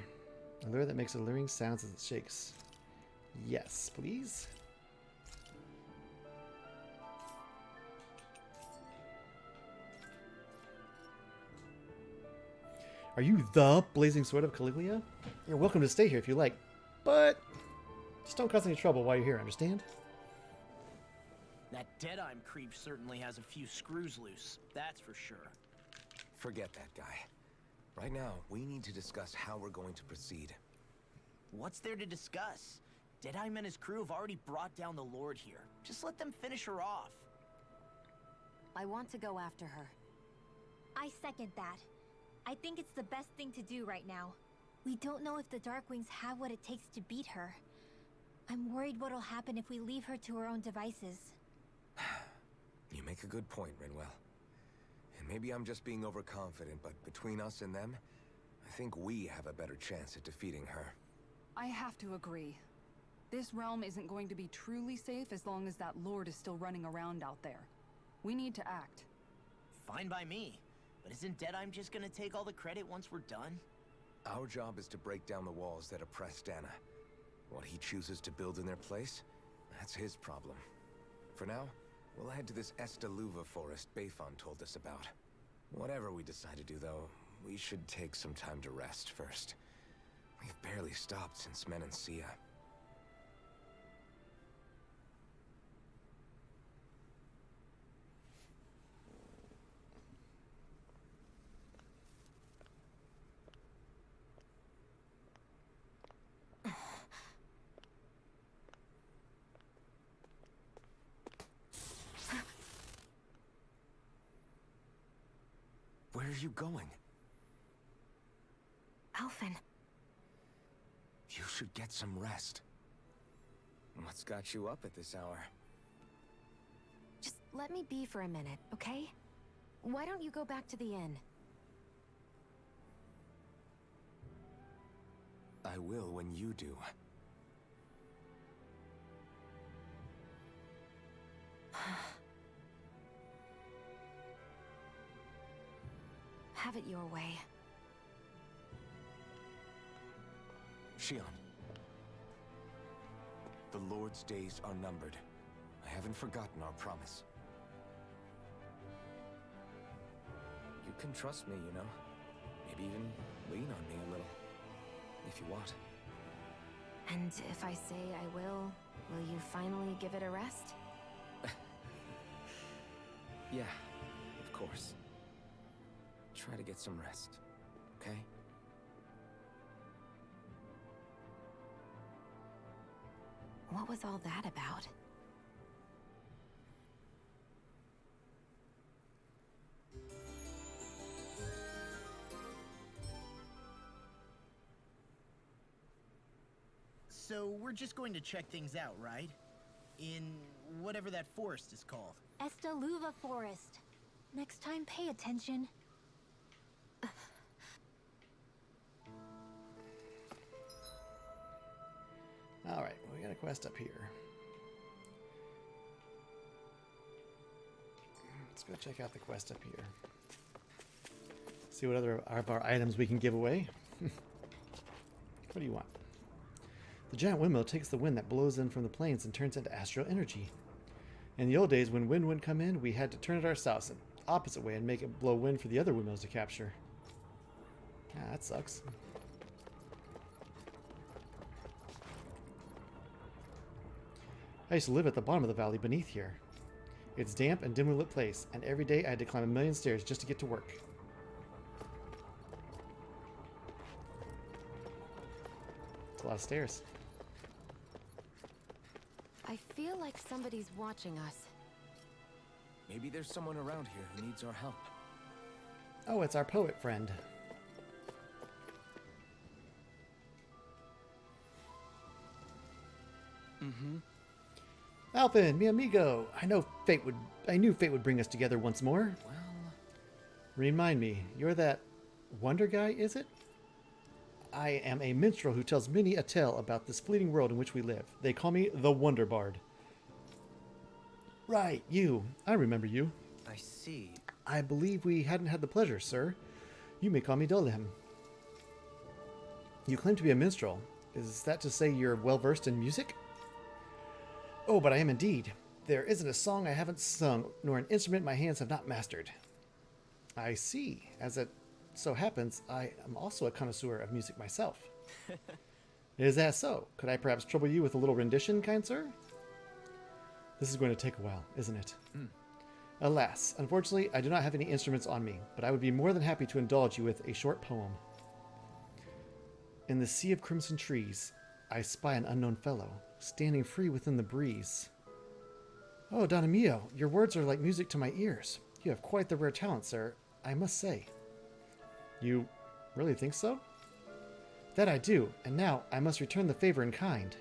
A lure that makes alluring sounds as it shakes. Yes, please. Are you the Blazing Sword of Caligula? You're welcome to stay here if you like, but just don't cause any trouble while you're here, understand? That Dedyme creep certainly has a few screws loose, that's for sure. Forget that guy. Right now, we need to discuss how we're going to proceed. What's there to discuss? Dedyme and his crew have already brought down the Lord here. Just let them finish her off. I want to go after her. I second that. I think it's the best thing to do right now. We don't know if the Darkwings have what it takes to beat her. I'm worried what'll happen if we leave her to her own devices. You make a good point, Rinwell. And maybe I'm just being overconfident, but between us and them, I think we have a better chance at defeating her. I have to agree. This realm isn't going to be truly safe as long as that Lord is still running around out there. We need to act. Fine by me. But isn't Dedyme just gonna take all the credit once we're done? Our job is to break down the walls that oppress Dana. What he chooses to build in their place, that's his problem. For now, we'll head to this Estaluva forest Bayfon told us about. Whatever we decide to do, though, we should take some time to rest first. We've barely stopped since Menancia. Where are you going? Alphen. You should get some rest. What's got you up at this hour? Just let me be for a minute, okay? Why don't you go back to the inn? I will when you do. Have it your way. Shion. The Lord's days are numbered. I haven't forgotten our promise. You can trust me, you know. Maybe even lean on me a little. If you want. And if I say I will you finally give it a rest? Yeah, of course. Try to get some rest, okay? What was all that about? So we're just going to check things out, right? In whatever that forest is called. Estaluva Forest. Next time, pay attention. Alright, well, we got a quest up here. Let's go check out the quest up here. See what other of our items we can give away. What do you want? The giant windmill takes the wind that blows in from the plains and turns into astral energy. In the old days, when wind would come in, we had to turn it ourselves the opposite way and make it blow wind for the other windmills to capture. Ah, that sucks. I used to live at the bottom of the valley beneath here. It's a damp and dimly lit place, and every day I had to climb a million stairs just to get to work. It's a lot of stairs. I feel like somebody's watching us. Maybe there's someone around here who needs our help. Oh, it's our poet friend. Mm-hmm. Alvin, mi amigo. I knew fate would bring us together once more. Well, Remind me, you're that wonder guy, is it? I am a minstrel who tells many a tale about this fleeting world in which we live. They call me the Wonder Bard. Right, you. I remember you. I see. I believe we hadn't had the pleasure, sir. You may call me Dedyme. You claim to be a minstrel. Is that to say you're well-versed in music? Oh, but I am indeed. There isn't a song I haven't sung, nor an instrument my hands have not mastered. I see. As it so happens, I am also a connoisseur of music myself. Is that so? Could I perhaps trouble you with a little rendition, kind sir? This is going to take a while, isn't it? Alas, unfortunately, I do not have any instruments on me, but I would be more than happy to indulge you with a short poem. In the sea of crimson trees, I spy an unknown fellow, standing free within the breeze. Oh, Don Mio, your words are like music to my ears. You have quite the rare talent, sir, I must say. You really think so? That I do, and now I must return the favor in kind.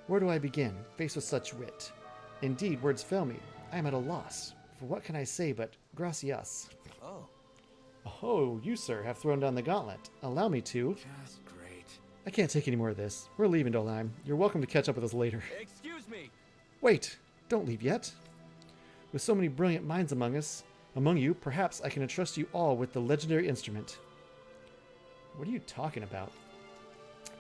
Where do I begin, faced with such wit? Indeed, words fail me. I am at a loss. For what can I say but gracias? oh, Oh, you, sir, have thrown down the gauntlet. Allow me to. just great. I can't take any more of this. We're leaving, Dedyme. You're welcome to catch up with us later. Excuse me. Wait, don't leave yet. With so many brilliant minds among you, perhaps I can entrust you all with the legendary instrument. What are you talking about?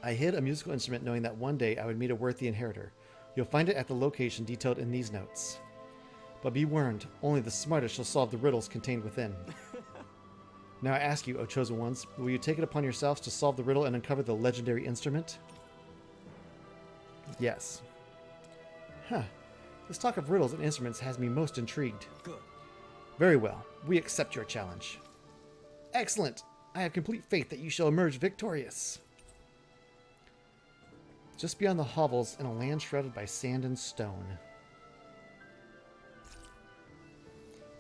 I hid a musical instrument knowing that one day I would meet a worthy inheritor. You'll find it at the location detailed in these notes. But be warned, only the smartest shall solve the riddles contained within. Now I ask you, O chosen ones, will you take it upon yourselves to solve the riddle and uncover the legendary instrument? Yes. Huh. This talk of riddles and instruments has me most intrigued. Good. Very well. We accept your challenge. Excellent. I have complete faith that you shall emerge victorious. Just beyond the hovels in a land shrouded by sand and stone.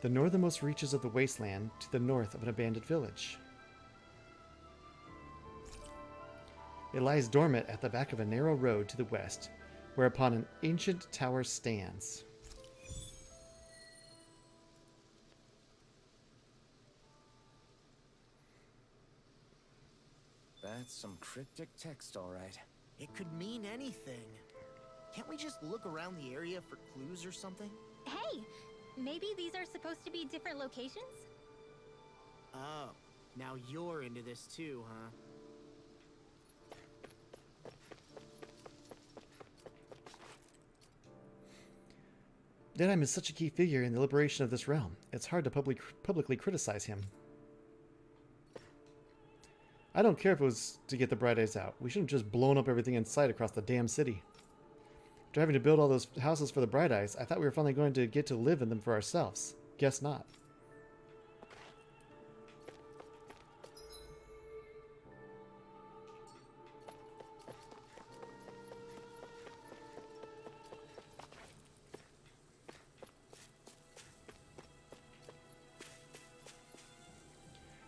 The northernmost reaches of the wasteland to the north of an abandoned village. It lies dormant at the back of a narrow road to the west, whereupon an ancient tower stands. That's some cryptic text, all right. It could mean anything. Can't we just look around the area for clues or something? Hey! Maybe these are supposed to be different locations? Oh, now you're into this too, huh? Dedyme is such a key figure in the liberation of this realm. It's hard to publicly criticize him. I don't care if it was to get the Bright Eyes out. We shouldn't have just blown up everything in sight across the damn city. After having to build all those houses for the Bright Eyes, I thought we were finally going to get to live in them for ourselves. Guess not.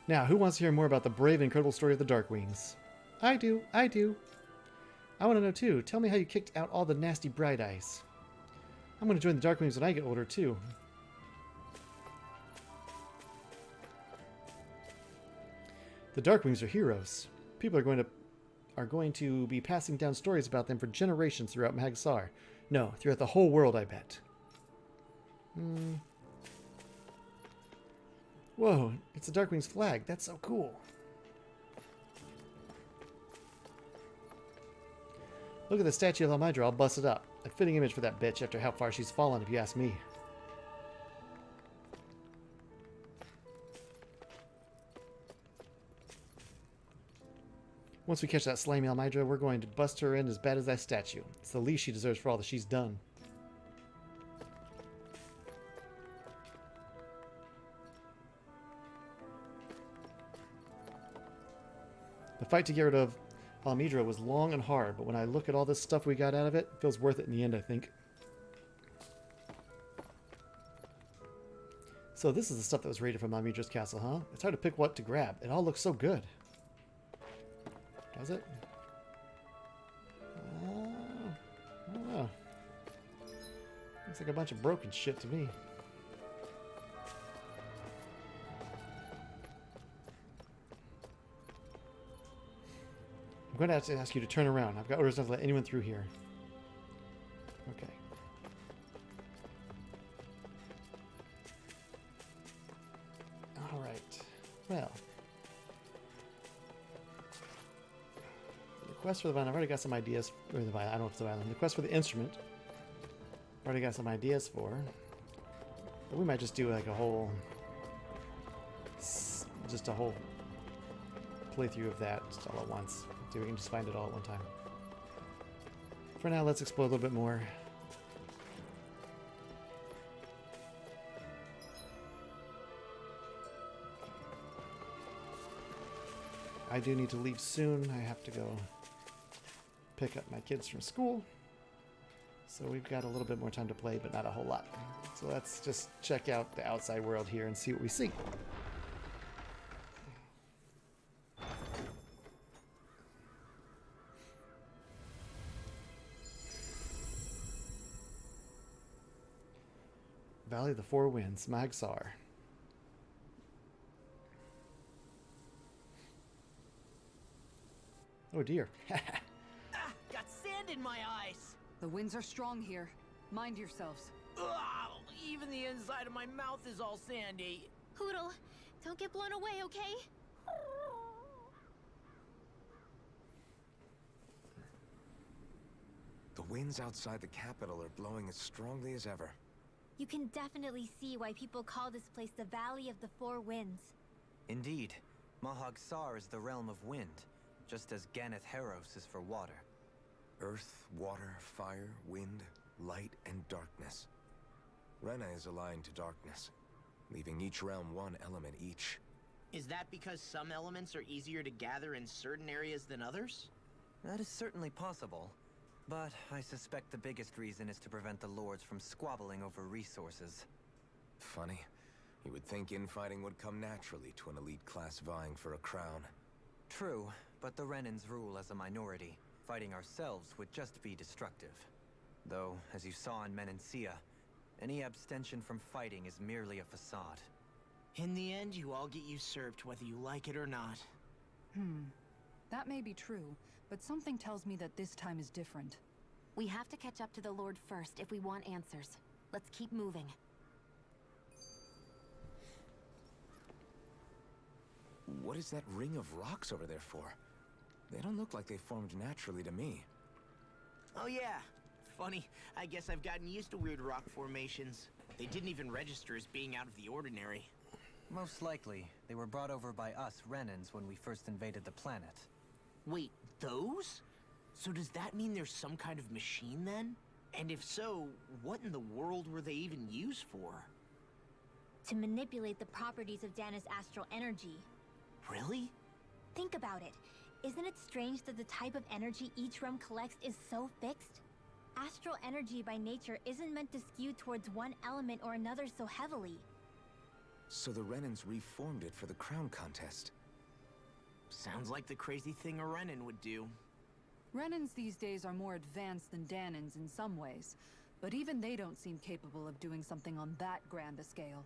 Now, who wants to hear more about the brave and incredible story of the Darkwings? I do. I want to know too. Tell me how you kicked out all the nasty Bright Eyes. I'm going to join the Darkwings when I get older too. The Darkwings are heroes. People are going to be passing down stories about them for generations throughout Magsar. No, throughout the whole world, I bet. Whoa, it's the Darkwing's flag. That's so cool. Look at the statue of Elmydra all busted up. A fitting image for that bitch after how far she's fallen, if you ask me. Once we catch that slimy Elmydra, we're going to bust her in as bad as that statue. It's the least she deserves for all that she's done. The fight to get rid of Elmydra was long and hard, but when I look at all this stuff we got out of it, it feels worth it in the end, I think. So this is the stuff that was raided from Elmydra's castle, huh? It's hard to pick what to grab. It all looks so good. Does it? I don't know. Looks like a bunch of broken shit to me. I'm going to have to ask you to turn around. I've got orders not to let anyone through here. Okay. Alright. Well. The quest for the violin, I've already got some ideas. Or the violin, I don't know if it's the violin. The quest for the instrument, I've already got some ideas for. But we might just do like a whole... just a whole playthrough of that just all at once. See if we can just find it all at one time. For now, let's explore a little bit more. I do need to leave soon. I have to go pick up my kids from school. So we've got a little bit more time to play, but not a whole lot. So let's just check out the outside world here and see what we see. Valley of the Four Winds, Magsar. Oh dear. Got sand in my eyes. The winds are strong here. Mind yourselves. Ugh, even the inside of my mouth is all sandy. Hoodle, don't get blown away, okay? The winds outside the capital are blowing as strongly as ever. You can definitely see why people call this place the Valley of the Four Winds. Indeed. Mahagsar is the realm of wind, just as Ganeth Heros is for water. Earth, water, fire, wind, light, and darkness. Rena is aligned to darkness, leaving each realm one element each. Is that because some elements are easier to gather in certain areas than others? That is certainly possible, but I suspect the biggest reason is to prevent the lords from squabbling over resources. Funny. You would think infighting would come naturally to an elite class vying for a crown. True, but the Renans rule as a minority. Fighting ourselves would just be destructive. Though, as you saw in Menancia, any abstention from fighting is merely a facade. In the end, you all get usurped whether you like it or not. That may be true, but something tells me that this time is different. We have to catch up to the Lord first if we want answers. Let's keep moving. What is that ring of rocks over there for? They don't look like they formed naturally to me. Oh yeah. Funny, I guess I've gotten used to weird rock formations. They didn't even register as being out of the ordinary. Most likely, they were brought over by us Renans when we first invaded the planet. Wait, those? So does that mean there's some kind of machine then? And if so, what in the world were they even used for? To manipulate the properties of Dana's astral energy. Really? Think about it. Isn't it strange that the type of energy each realm collects is so fixed? Astral energy by nature isn't meant to skew towards one element or another so heavily. So the Renans reformed it for the crown contest. Sounds like the crazy thing a Renan would do. Renans these days are more advanced than Danans in some ways, but even they don't seem capable of doing something on that grand a scale.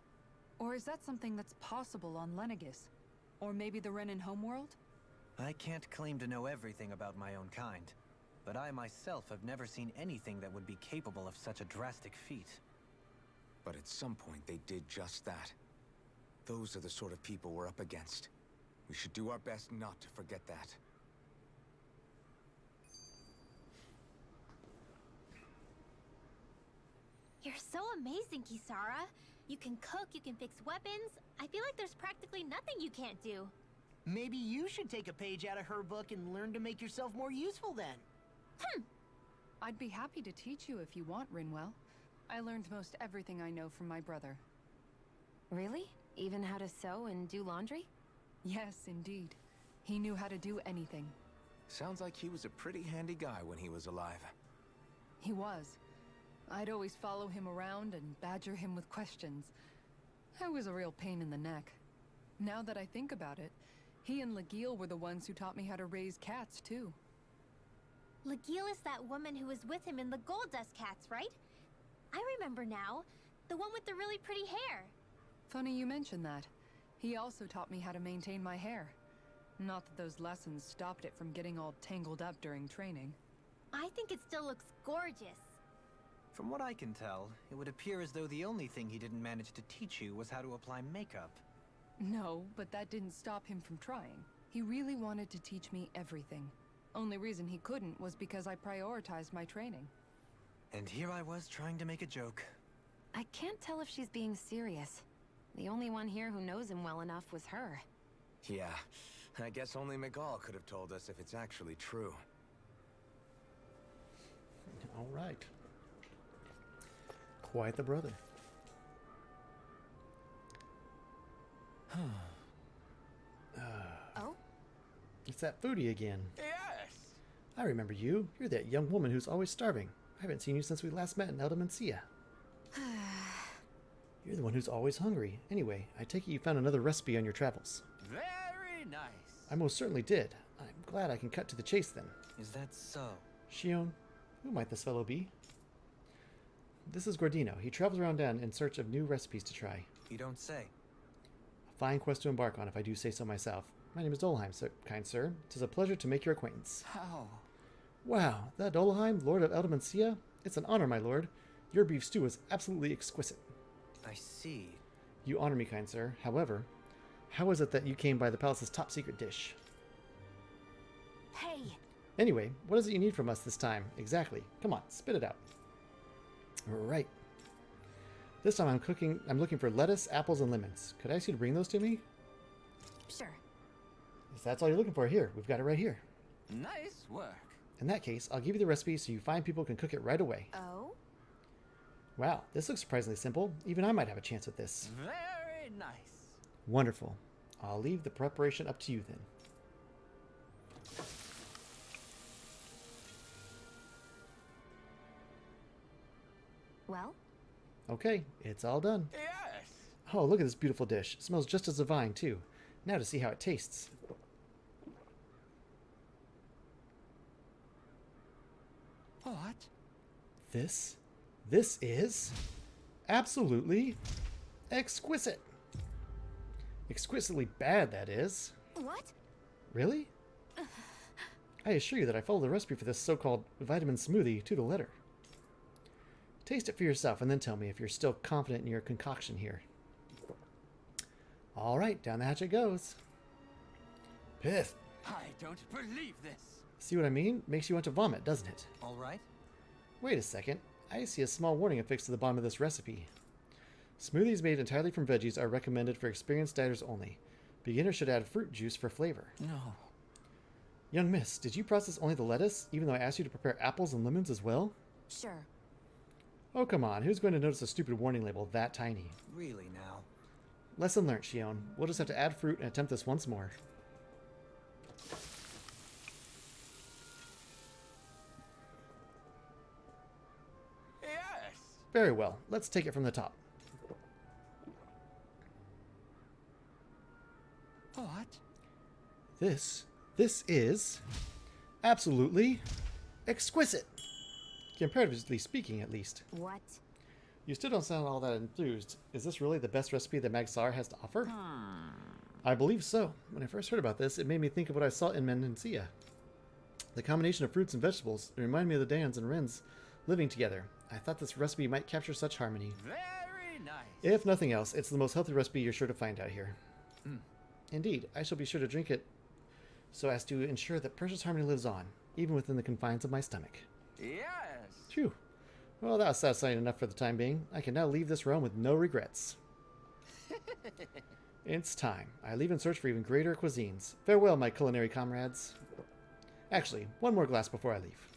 Or is that something that's possible on Lenegis? Or maybe the Renin homeworld? I can't claim to know everything about my own kind, but I myself have never seen anything that would be capable of such a drastic feat. But at some point they did just that. Those are the sort of people we're up against. We should do our best not to forget that. You're so amazing, Kisara. You can cook, you can fix weapons. I feel like there's practically nothing you can't do. Maybe you should take a page out of her book and learn to make yourself more useful then. I'd be happy to teach you if you want, Rinwell. I learned most everything I know from my brother. Really? Even how to sew and do laundry? Yes, indeed. He knew how to do anything. Sounds like he was a pretty handy guy when he was alive. He was. I'd always follow him around and badger him with questions. I was a real pain in the neck. Now that I think about it, he and Legil were the ones who taught me how to raise cats, too. Legil is that woman who was with him in the Gold Dust Cats, right? I remember now. The one with the really pretty hair. Funny you mention that. He also taught me how to maintain my hair. Not that those lessons stopped it from getting all tangled up during training. I think it still looks gorgeous. From what I can tell, it would appear as though the only thing he didn't manage to teach you was how to apply makeup. No, but that didn't stop him from trying. He really wanted to teach me everything. Only reason he couldn't was because I prioritized my training. And here I was trying to make a joke. I can't tell if she's being serious. The only one here who knows him well enough was her. Yeah, I guess only Miguel could have told us if it's actually true. All right. Quite the brother. Oh? It's that foodie again. Yes! I remember you. You're that young woman who's always starving. I haven't seen you since we last met in Eldemencia. You're the one who's always hungry. Anyway, I take it you found another recipe on your travels. Very nice. I most certainly did. I'm glad I can cut to the chase then. Is that so? Shion, who might this fellow be? This is Gordino. He travels around town in search of new recipes to try. You don't say. A fine quest to embark on, if I do say so myself. My name is Dolheim, sir, kind sir. 'Tis a pleasure to make your acquaintance. How? Wow, that Dolheim, Lord of Eldemencia? It's an honor, my lord. Your beef stew is absolutely exquisite. I see. You honor me, kind sir. However, how is it that you came by the palace's top secret dish? Hey! Anyway, what is it you need from us this time? Exactly. Come on, spit it out. Right. This time I'm looking for lettuce, apples, and lemons. Could I ask you to bring those to me? Sure. If that's all you're looking for, here. We've got it right here. Nice work. In that case, I'll give you the recipe so you find people who can cook it right away. Oh? Wow, this looks surprisingly simple. Even I might have a chance with this. Very nice. Wonderful. I'll leave the preparation up to you then. Well? Okay, it's all done. Yes! Oh, look at this beautiful dish. It smells just as divine, too. Now to see how it tastes. What? This is absolutely exquisite. Exquisitely bad, that is. What? Really? I assure you that I followed the recipe for this so-called vitamin smoothie to the letter. Taste it for yourself and then tell me if you're still confident in your concoction here. All right, down the hatch it goes. Pith. I don't believe this. See what I mean? Makes you want to vomit, doesn't it? All right. Wait a second. I see a small warning affixed to the bottom of this recipe. Smoothies made entirely from veggies are recommended for experienced dieters only. Beginners should add fruit juice for flavor. No. Young miss, did you process only the lettuce, even though I asked you to prepare apples and lemons as well? Sure. Oh, come on. Who's going to notice a stupid warning label that tiny? Really now. Lesson learned, Shion. We'll just have to add fruit and attempt this once more. Yes! Very well. Let's take it from the top. What? This is absolutely exquisite. Comparatively speaking, at least. What? You still don't sound all that enthused. Is this really the best recipe that Magsar has to offer? I believe so. When I first heard about this, it made me think of what I saw in Menencia. The combination of fruits and vegetables reminded me of the Dans and Wrens living together. I thought this recipe might capture such harmony. Very nice. If nothing else, it's the most healthy recipe you're sure to find out here. Indeed, I shall be sure to drink it so as to ensure that precious harmony lives on, even within the confines of my stomach. Yes. Phew. Well, that was satisfying enough for the time being. I can now leave this realm with no regrets. It's time. I leave in search for even greater cuisines. Farewell, my culinary comrades. Actually, one more glass before I leave.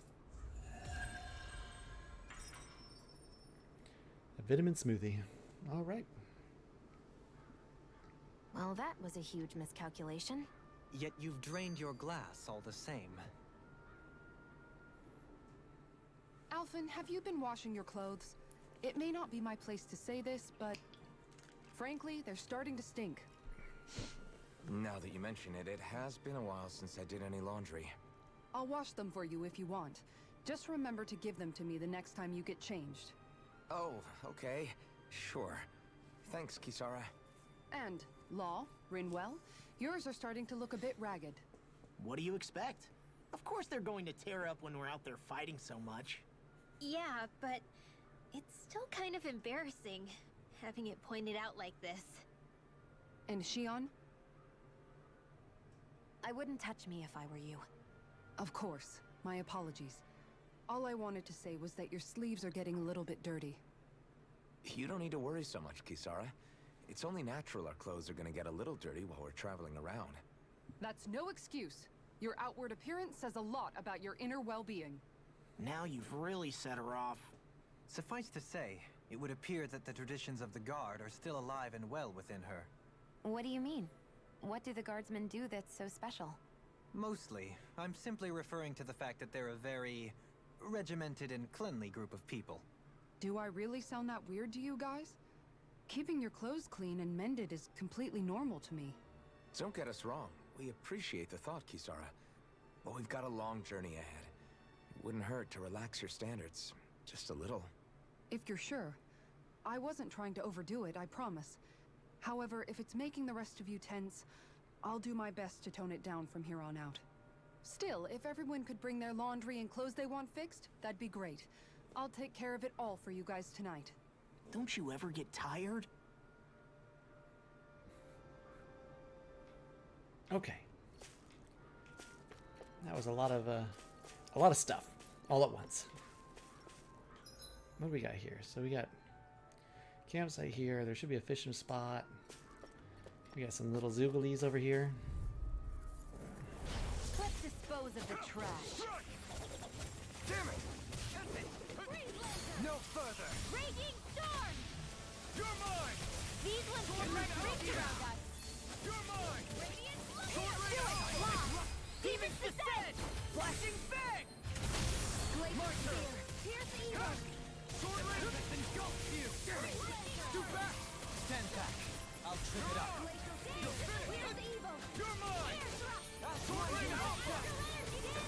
A vitamin smoothie. All right. Well, that was a huge miscalculation. Yet you've drained your glass all the same. Alphen, have you been washing your clothes? It may not be my place to say this, but frankly, they're starting to stink. Now that you mention it, it has been a while since I did any laundry. I'll wash them for you if you want. Just remember to give them to me the next time you get changed. Oh, okay. Sure. Thanks, Kisara. And, Law, Rinwell, yours are starting to look a bit ragged. What do you expect? Of course they're going to tear up when we're out there fighting so much. Yeah, but it's still kind of embarrassing, having it pointed out like this. And Shion? I wouldn't touch me if I were you. Of course. My apologies. All I wanted to say was that your sleeves are getting a little bit dirty. You don't need to worry so much, Kisara. It's only natural our clothes are gonna get a little dirty while we're traveling around. That's no excuse. Your outward appearance says a lot about your inner well-being. Now you've really set her off. Suffice to say, it would appear that the traditions of the Guard are still alive and well within her. What do you mean? What do the guardsmen do that's so special? Mostly, I'm simply referring to the fact that they're a very regimented and cleanly group of people. Do I really sound that weird to you guys? Keeping your clothes clean and mended is completely normal to me. Don't get us wrong. We appreciate the thought, Kisara. But we've got a long journey ahead. It wouldn't hurt to relax your standards. Just a little. If you're sure. I wasn't trying to overdo it, I promise. However, if it's making the rest of you tense, I'll do my best to tone it down from here on out. Still, if everyone could bring their laundry and clothes they want fixed, that'd be great. I'll take care of it all for you guys tonight. Don't you ever get tired? Okay. That was a lot of stuff all at once. What do we got here? So we got campsite here. There should be a fishing spot. We got some little zooglies over here. Let's dispose of the trash. Damn it! No further! Raging storm! You're mine! These ones can run rings around us! You're mine! Radiant Sword blade! Rain Do it! Lock! Demons descend! Flashing fang! Glacier My turn. spear! Pierce evil! Sword Rain engulfs you! Too fast! Stand back. I'll trip it up. Glacial spear! Wield evil! You're mine! Air thrust! Sword Rain Alpha!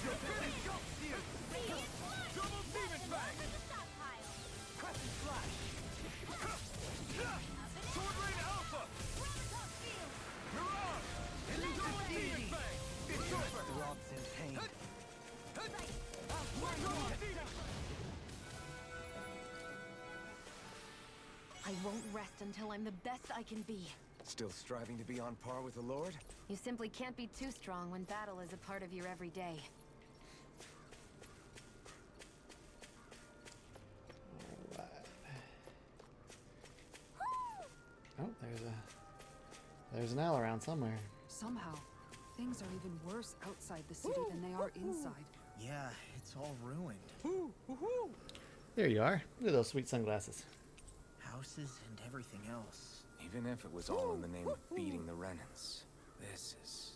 You're Engulfs you! Radiant blood! Double Demon Fang! To the stockpile! Crescent Slash! Sword Rain Alpha! Graviton field! Mirage! Double Demon Fang! It's over! Throbs in pain. I won't rest until I'm the best I can be. Still striving to be on par with the Lord? You simply can't be too strong when battle is a part of your everyday. Oh, there's an owl around somewhere. Somehow, things are even worse outside the city than they are inside. Yeah, it's all ruined. There you are. Look at those sweet sunglasses. Houses and everything else. Even if it was all in the name of beating the Renans, this is...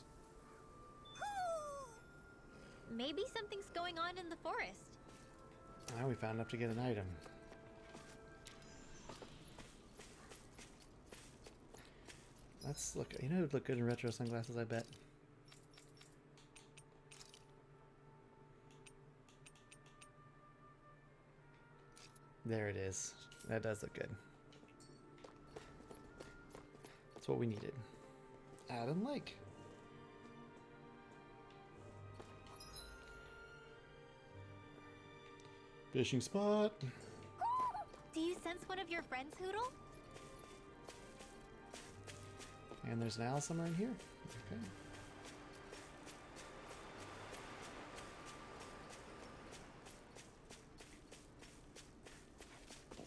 Maybe something's going on in the forest. Now we found enough to get an item. Let's look. You know who'd look good in retro sunglasses, I bet. There it is. That does look good. That's what we needed. Adam Lake. Fishing spot. Do you sense one of your friends, Hoodle? And there's an owl somewhere in here. Okay.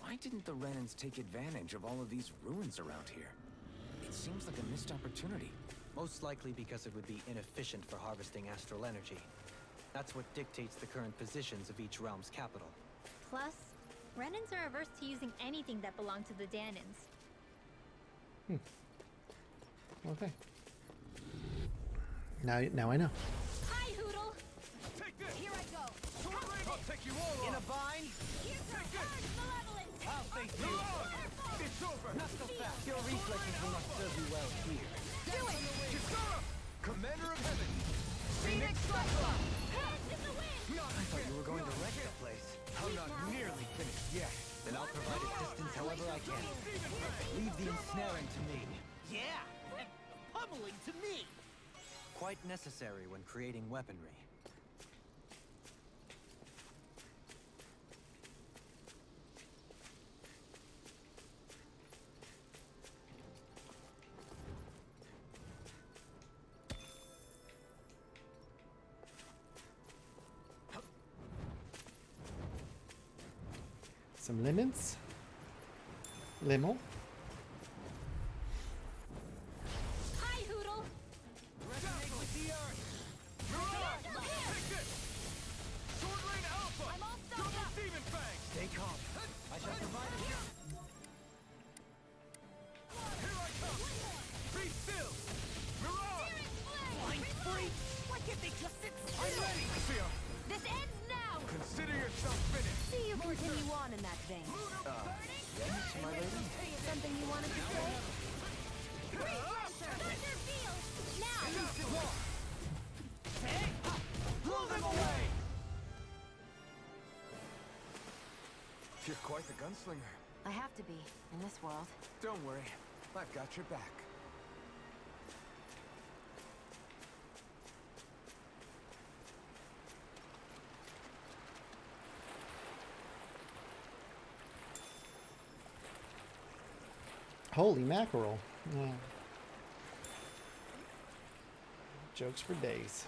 Why didn't the Renans take advantage of all of these ruins around here? It seems like a missed opportunity. Most likely because it would be inefficient for harvesting astral energy. That's what dictates the current positions of each realm's capital. Plus, Renans are averse to using anything that belonged to the Danans. Okay. Now I know. Hi, Hoodle! Take this! Here I go! I'll take you all In a on! bind? Here's your urge, malevolence! I'll face you! It's over! Not so fast! Your reflexes will not serve you well here. Do it! Kisara! Commander of Heaven! Phoenix Cyclone! Hands in the wind! I thought you were going to wreck the place. I'm not nearly finished yet! Then I'll provide assistance however I can. Leave the ensnaring to me. Yeah! And pummeling to me! Quite necessary when creating weaponry. Some lemons. Lemon. Hi, Hoodle! Resonate with the earth! Mirage! Take this! Sword Rain Alpha! I'm all stopped Double up. Demon Fang! Stay calm. I shall provide assistance. Here I come! Be still! Mirage! Blind freak! Why can't they just sit I'm still? ready! Fia, This ends now! consider yourself finished! See you continue on in that vein. Yes, my lady? Something you wanted to say? Thunder Field! Now! Blow them away! You're quite the gunslinger. I have to be, in this world. Don't worry, I've got your back. Holy mackerel. Yeah. Jokes for days.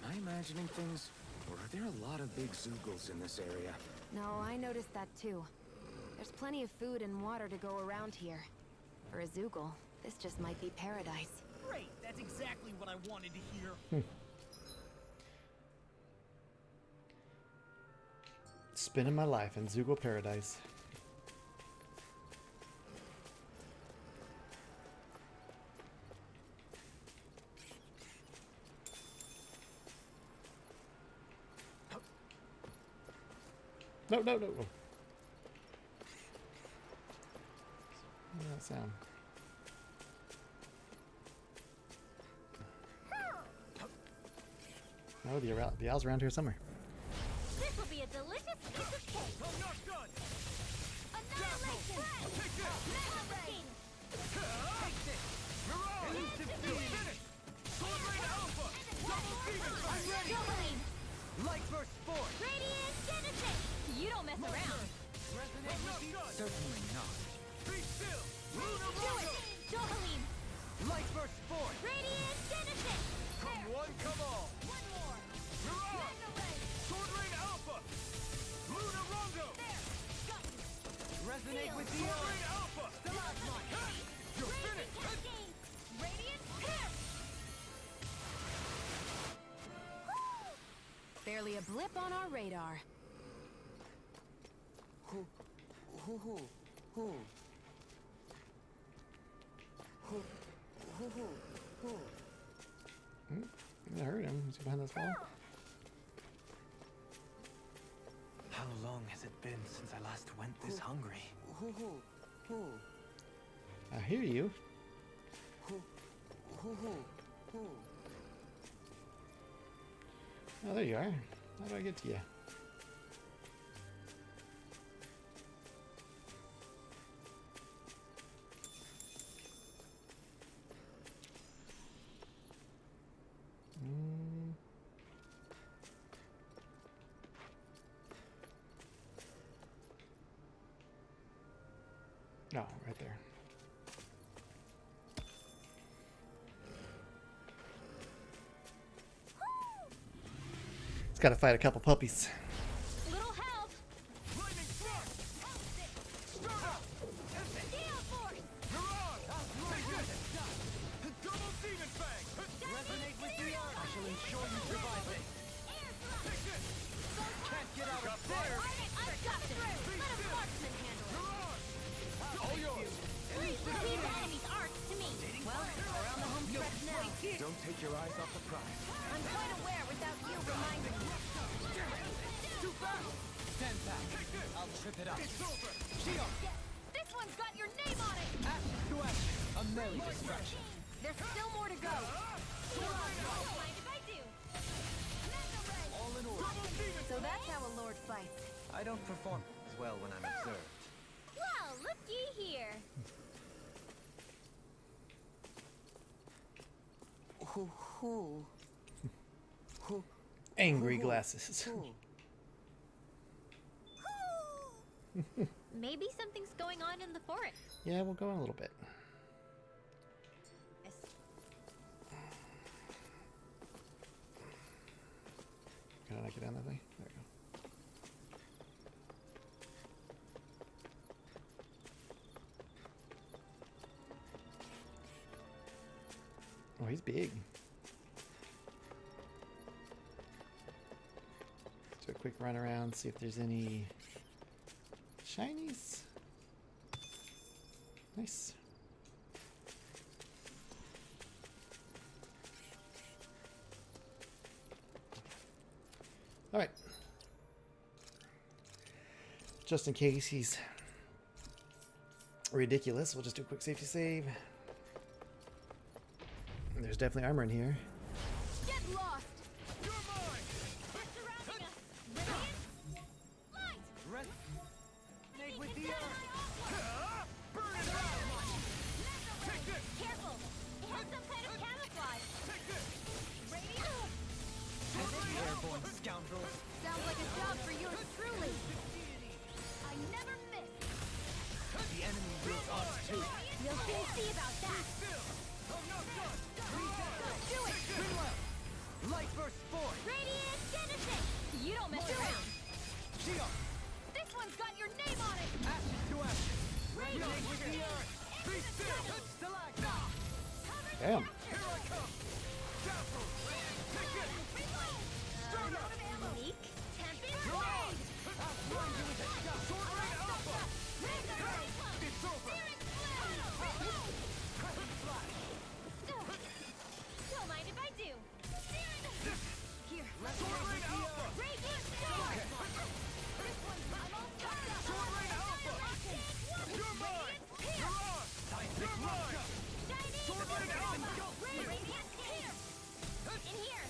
Am I imagining things? Or are there a lot of big Zoogles in this area? No, I noticed that too. There's plenty of food and water to go around here. For a Zoogle, this just might be paradise. Great! That's exactly what I wanted to hear. Spending my life in Zoogle paradise. No. What did that sound? Oh, the owl's around here somewhere. This will be a delicious piece of cake! I'm not done! Annihilation! Take this! Metal-King! Take this! Mirage! Elusive Finish! Sword Rain Alpha! Double Demon! I'm ready! Johalim! Light Burst Force! Radiant Genesis! You don't mess around! I'm not done! Certainly not. Be still! Lunar Do Rondo! it! Johalim! Light Burst Force! Radiant Genesis! Come one, come all! One more! Mirage! Sword Rain Alpha! Lunar Rondo! Resonate with the Sword earth! Rain Alpha! You're finished! Radiant Pierce! Barely a blip on our radar. Who? I heard him. Is he behind this wall? been since I last went this hungry? I hear you. Oh, there you are. How do I get to you? Oh, right there. It's got to fight a couple puppies. Little help! Lightning thrust! Stir up! Gale force! Mirage! Take this! Double demon fang! Resonate with the earth! I shall ensure you survive it! Take this! Can't get out of Fire! there! I've got this! Let a marksman handle it! Mirage! All yours! Leave the enemy's arcs to me! Well, we're on the home stretch now. Don't take your eyes off the prize. I'm quite aware without you reminding me. Too fast! Stand back! I'll trip it up! It's over! Shion! This one's got your name on it! Ashes to ashes! A merry distraction! There's still more to go. Don't mind if I do. All in order! So that's how a lord fights. I don't perform as well when I'm observed. Well, look ye here. Angry glasses. Maybe something's going on in the forest. Yeah, we'll go in a little bit. Can I knock it down that way? There we go. Oh, he's big. Let's do a quick run around, see if there's any shinies. Nice. All right. Just in case he's ridiculous, we'll just do a quick safety save. There's definitely armor in here. Get lost! You're mine! They're surrounding us! Radiant! Light! Resonate with the earth! Burn it out! Take this! Careful! It has some kind of camouflage! Take this! Radiant! Airborne scoundrels! Sounds like a job for yours truly! I never miss! The enemy wields arms too! You'll soon see about that! Still! I'm not done! Do it! Twin left! Light burst forth! Radiant Genesis! You don't mess around! Shion! This one's got your name on it! Ashes to ashes! Radiant! Resonate with the earth! Be still! Stalagmite! Damn. Here I come! Dazzle! Take it! Unique, tempting blade! Sword Rain Alpha! It's over! Don't mind if I do. Here, let's Sword Rain Alpha! Radiant Star! This one's almost got us. Sword Rain Alpha! You're mine! Mirage! You're mine! Sword Rain Alpha! Radiant here! In here!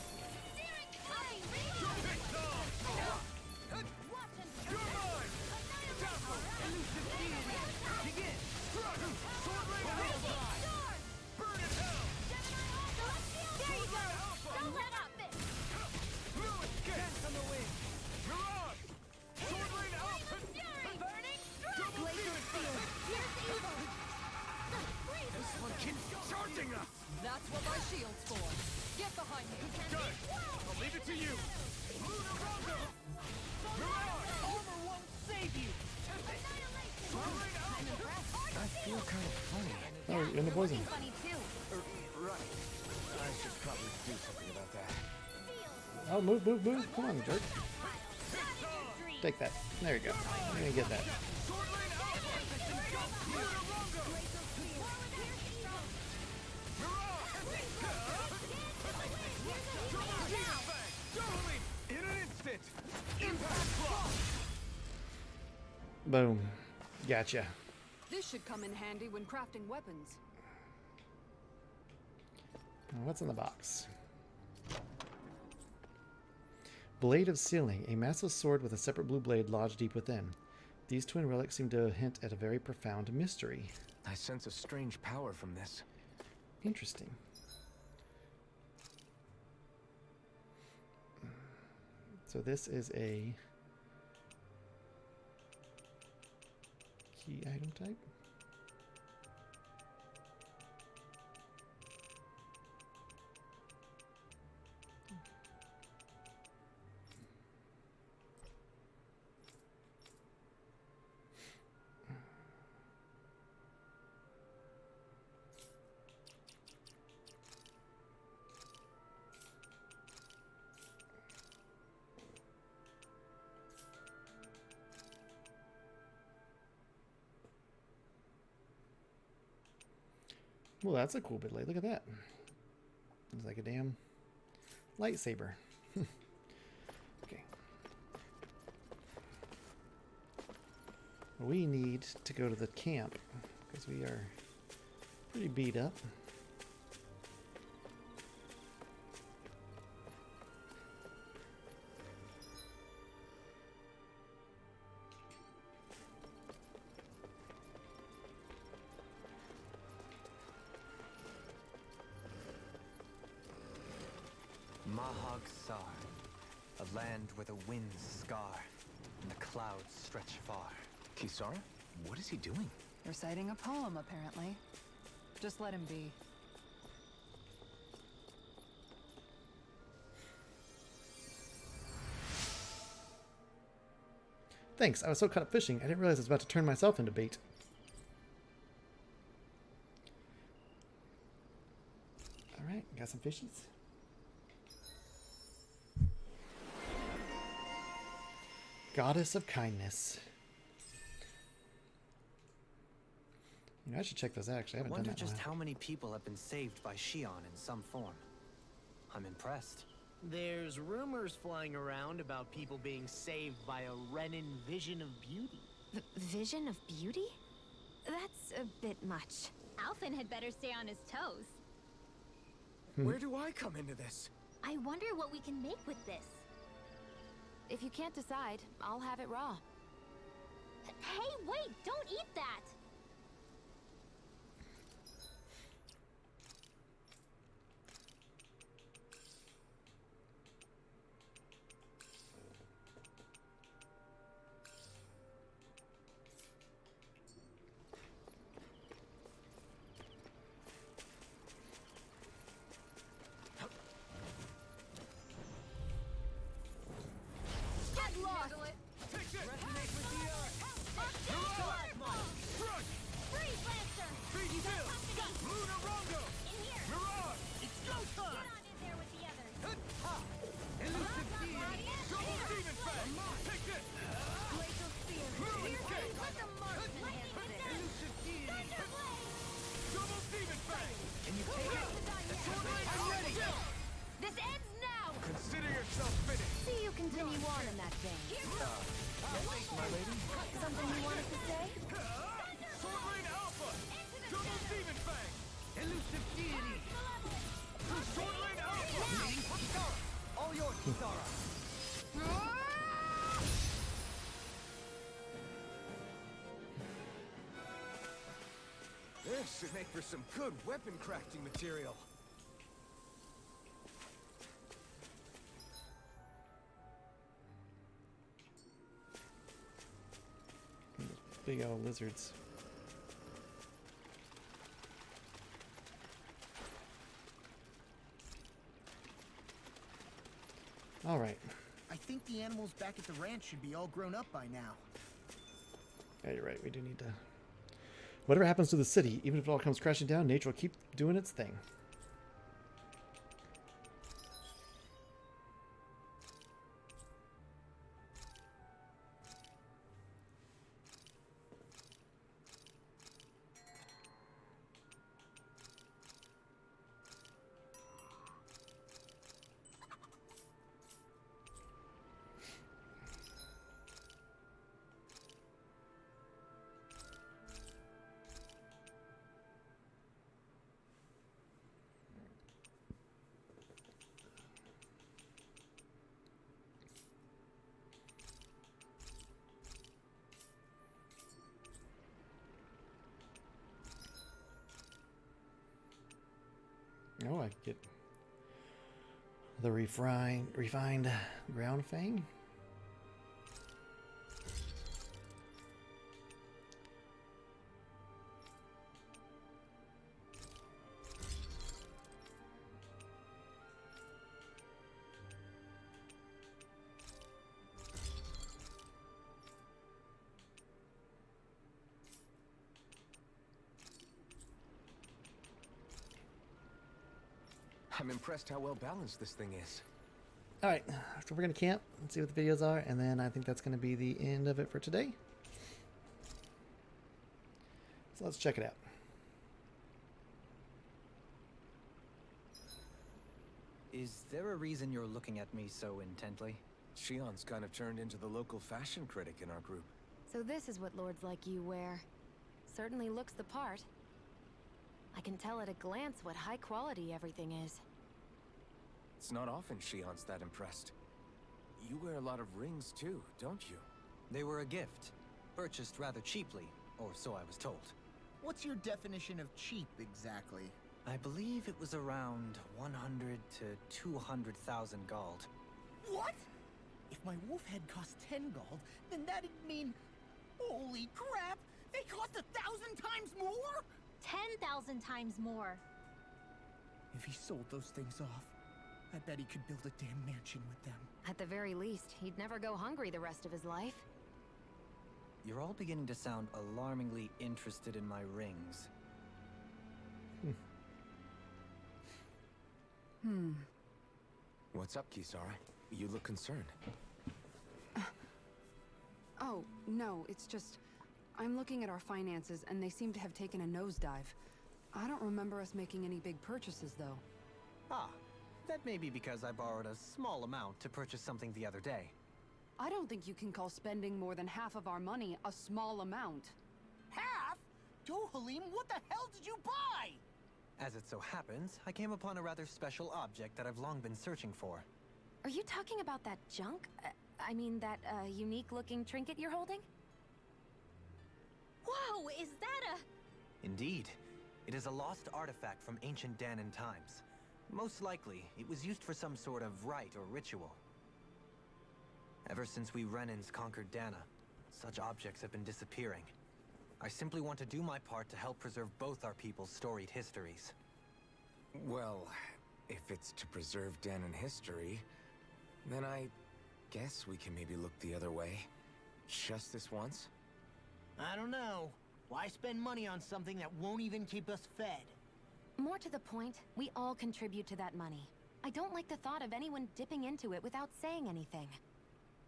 Big Dog! Watch and You're mine! Dazzle! Begin! Sword Rain Alpha! Burn in hell! There you go! Don't let up! No escape! Dance on the wind! Mirage! Sword Rain Alpha! Burning Double Demon Fang! Here's evil! This one keeps charging us! That's what my shield's for. Get behind me. Got it! I'll leave it to you! Luna Rondo! Mirage! Armor won't save you! Sword Rain Alpha! I feel kind of funny. Oh, you're in the poison. Funny too. Right. I should probably do something about that. Oh, move, move, move. Come on, jerk. Take that. There you go. You're gonna get that. Sword Rain Alpha! Luna Rondo! Double Demon Fang! In an instant! Impact Block! Boom. Gotcha. This should come in handy when crafting weapons. What's in the box? Blade of Sealing, a massive sword with a separate blue blade lodged deep within. These twin relics seem to hint at a very profound mystery. I sense a strange power from this. Interesting. So this is a key item type. Well, that's a cool blade. Look at that. It's like a damn lightsaber. Okay. We need to go to the camp because we are pretty beat up. Mahag-Sar, a land where the winds scar and the clouds stretch far. Kisara? What is he doing? Reciting a poem, apparently. Just let him be. Thanks. I was so caught up fishing, I didn't realize I was about to turn myself into bait. Alright, got some fishies. Goddess of Kindness. You know, I should check those out, actually. I I haven't wonder done that in a just while. how many people have been saved by Shion in some form. I'm impressed. There's rumors flying around about people being saved by a Renin vision of beauty. Vision of beauty? That's a bit much. Alphen had better stay on his toes. Where do I come into this? I wonder what we can make with this. If you can't decide, I'll have it raw. Hey, wait! Don't eat that! Get lost! Take this! Resonate with the earth! Mirage! Crush! Freeze, Lancer! Be still! Luna Rondo! In here! Mirage! It's go Get time! on in there with the others! Elusive deity! Double demon fang! Take this! Glacial Spear! Moon escape! Let the marks enhance this! Elusive deity! Thunderblade! Double demon fang! Can you take it? I'm ready! This ends now! Consider yourself finished! See you continue on in that vein. Yes, my lady? Something you wanted to say? Sword Lane Alpha! Double demon fang! Elusive deity! Sword Lane Alpha! All yours, Kisara. This should make for some good weapon crafting material. Big old lizards. All right. I think the animals back at the ranch should be all grown up by now. Yeah, you're right. We do need to... Whatever happens to the city, even if it all comes crashing down, nature will keep doing its thing. Oh, I get the refined ground fang. I'm impressed how well balanced this thing is. All right, so we're gonna camp and see what the videos are, and then I think that's gonna be the end of it for today. So let's check it out. Is there a reason you're looking at me so intently? Shion's kind of turned into the local fashion critic in our group. So this is what lords like you wear. Certainly looks the part. I can tell at a glance what high quality everything is. It's not often Shion's that impressed. You wear a lot of rings too, don't you? They were a gift, purchased rather cheaply, or so I was told. What's your definition of cheap, exactly? I believe it was around 100 to 200,000 gold. What? If my wolf head cost 10 gold, then that'd mean... Holy crap! They cost 1,000 times more?! 10,000 times more. If he sold those things off, I bet he could build a damn mansion with them. At the very least, he'd never go hungry the rest of his life. You're all beginning to sound alarmingly interested in my rings. What's up, Kisara? You look concerned. Oh, no, it's just... I'm looking at our finances, and they seem to have taken a nosedive. I don't remember us making any big purchases, though. Ah, that may be because I borrowed a small amount to purchase something the other day. I don't think you can call spending more than half of our money a small amount. Half? Dohalim, what the hell did you buy? As it so happens, I came upon a rather special object that I've long been searching for. Are you talking about that junk? I mean, that unique-looking trinket you're holding? Whoa, is that a... Indeed. It is a lost artifact from ancient Danan times. Most likely, it was used for some sort of rite or ritual. Ever since we Renans conquered Dana, such objects have been disappearing. I simply want to do my part to help preserve both our people's storied histories. Well, if it's to preserve Danan history, then I guess we can maybe look the other way. Just this once? I don't know. Why spend money on something that won't even keep us fed? More to the point, we all contribute to that money. I don't like the thought of anyone dipping into it without saying anything.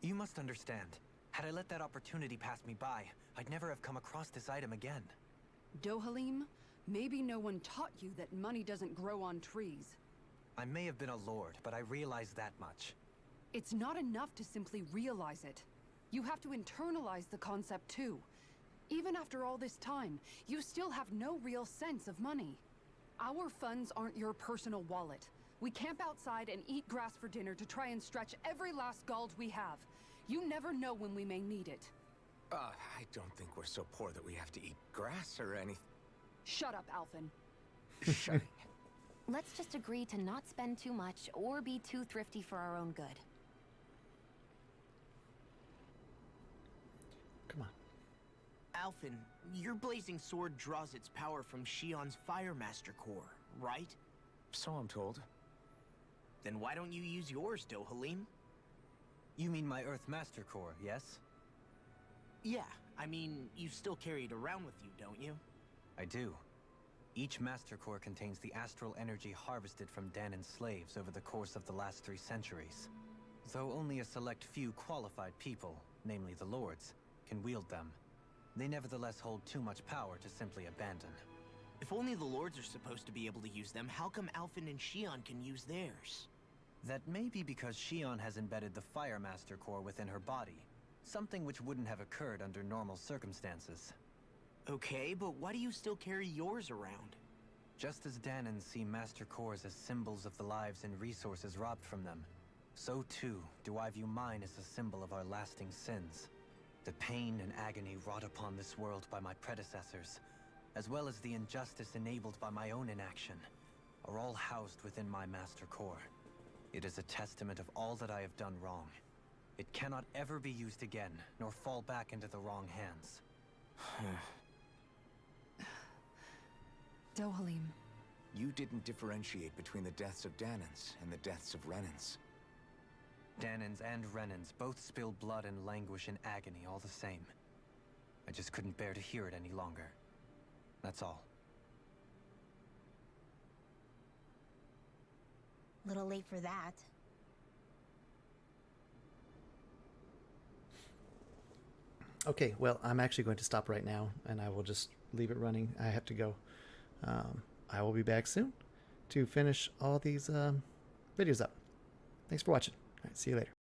You must understand. Had I let that opportunity pass me by, I'd never have come across this item again. Dohalim, maybe no one taught you that money doesn't grow on trees. I may have been a lord, but I realize that much. It's not enough to simply realize it. You have to internalize the concept too. Even after all this time, you still have no real sense of money. Our funds aren't your personal wallet. We camp outside and eat grass for dinner to try and stretch every last gold we have. You never know when we may need it. I don't think we're so poor that we have to eat grass or anything. Shut up, Alphen. Shutting. Let's just agree to not spend too much or be too thrifty for our own good. Come on. Alphen, your blazing sword draws its power from Shion's Fire Master core, right? So I'm told. Then why don't you use yours, Dohalim? You mean my Earth Master Core, yes? Yeah, I mean, you still carry it around with you, don't you? I do. Each Master Core contains the astral energy harvested from Danan's slaves over the course of the last 3 centuries. Though only a select few qualified people, namely the Lords, can wield them, they nevertheless hold too much power to simply abandon. If only the Lords are supposed to be able to use them, how come Alphen and Shion can use theirs? That may be because Shion has embedded the Fire Master Core within her body, something which wouldn't have occurred under normal circumstances. Okay, but why do you still carry yours around? Just as Danans see Master Cores as symbols of the lives and resources robbed from them, so too do I view mine as a symbol of our lasting sins. The pain and agony wrought upon this world by my predecessors, as well as the injustice enabled by my own inaction, are all housed within my master core. It is a testament of all that I have done wrong. It cannot ever be used again, nor fall back into the wrong hands. Dohalim. You didn't differentiate between the deaths of Danans and the deaths of Renans. Danans and Renans both spill blood and languish in agony all the same. I just couldn't bear to hear it any longer. That's all. Little late for that. Okay, well, I'm actually going to stop right now, and I will just leave it running. I have to go. I will be back soon to finish all these videos up. Thanks for watching. All right, see you later.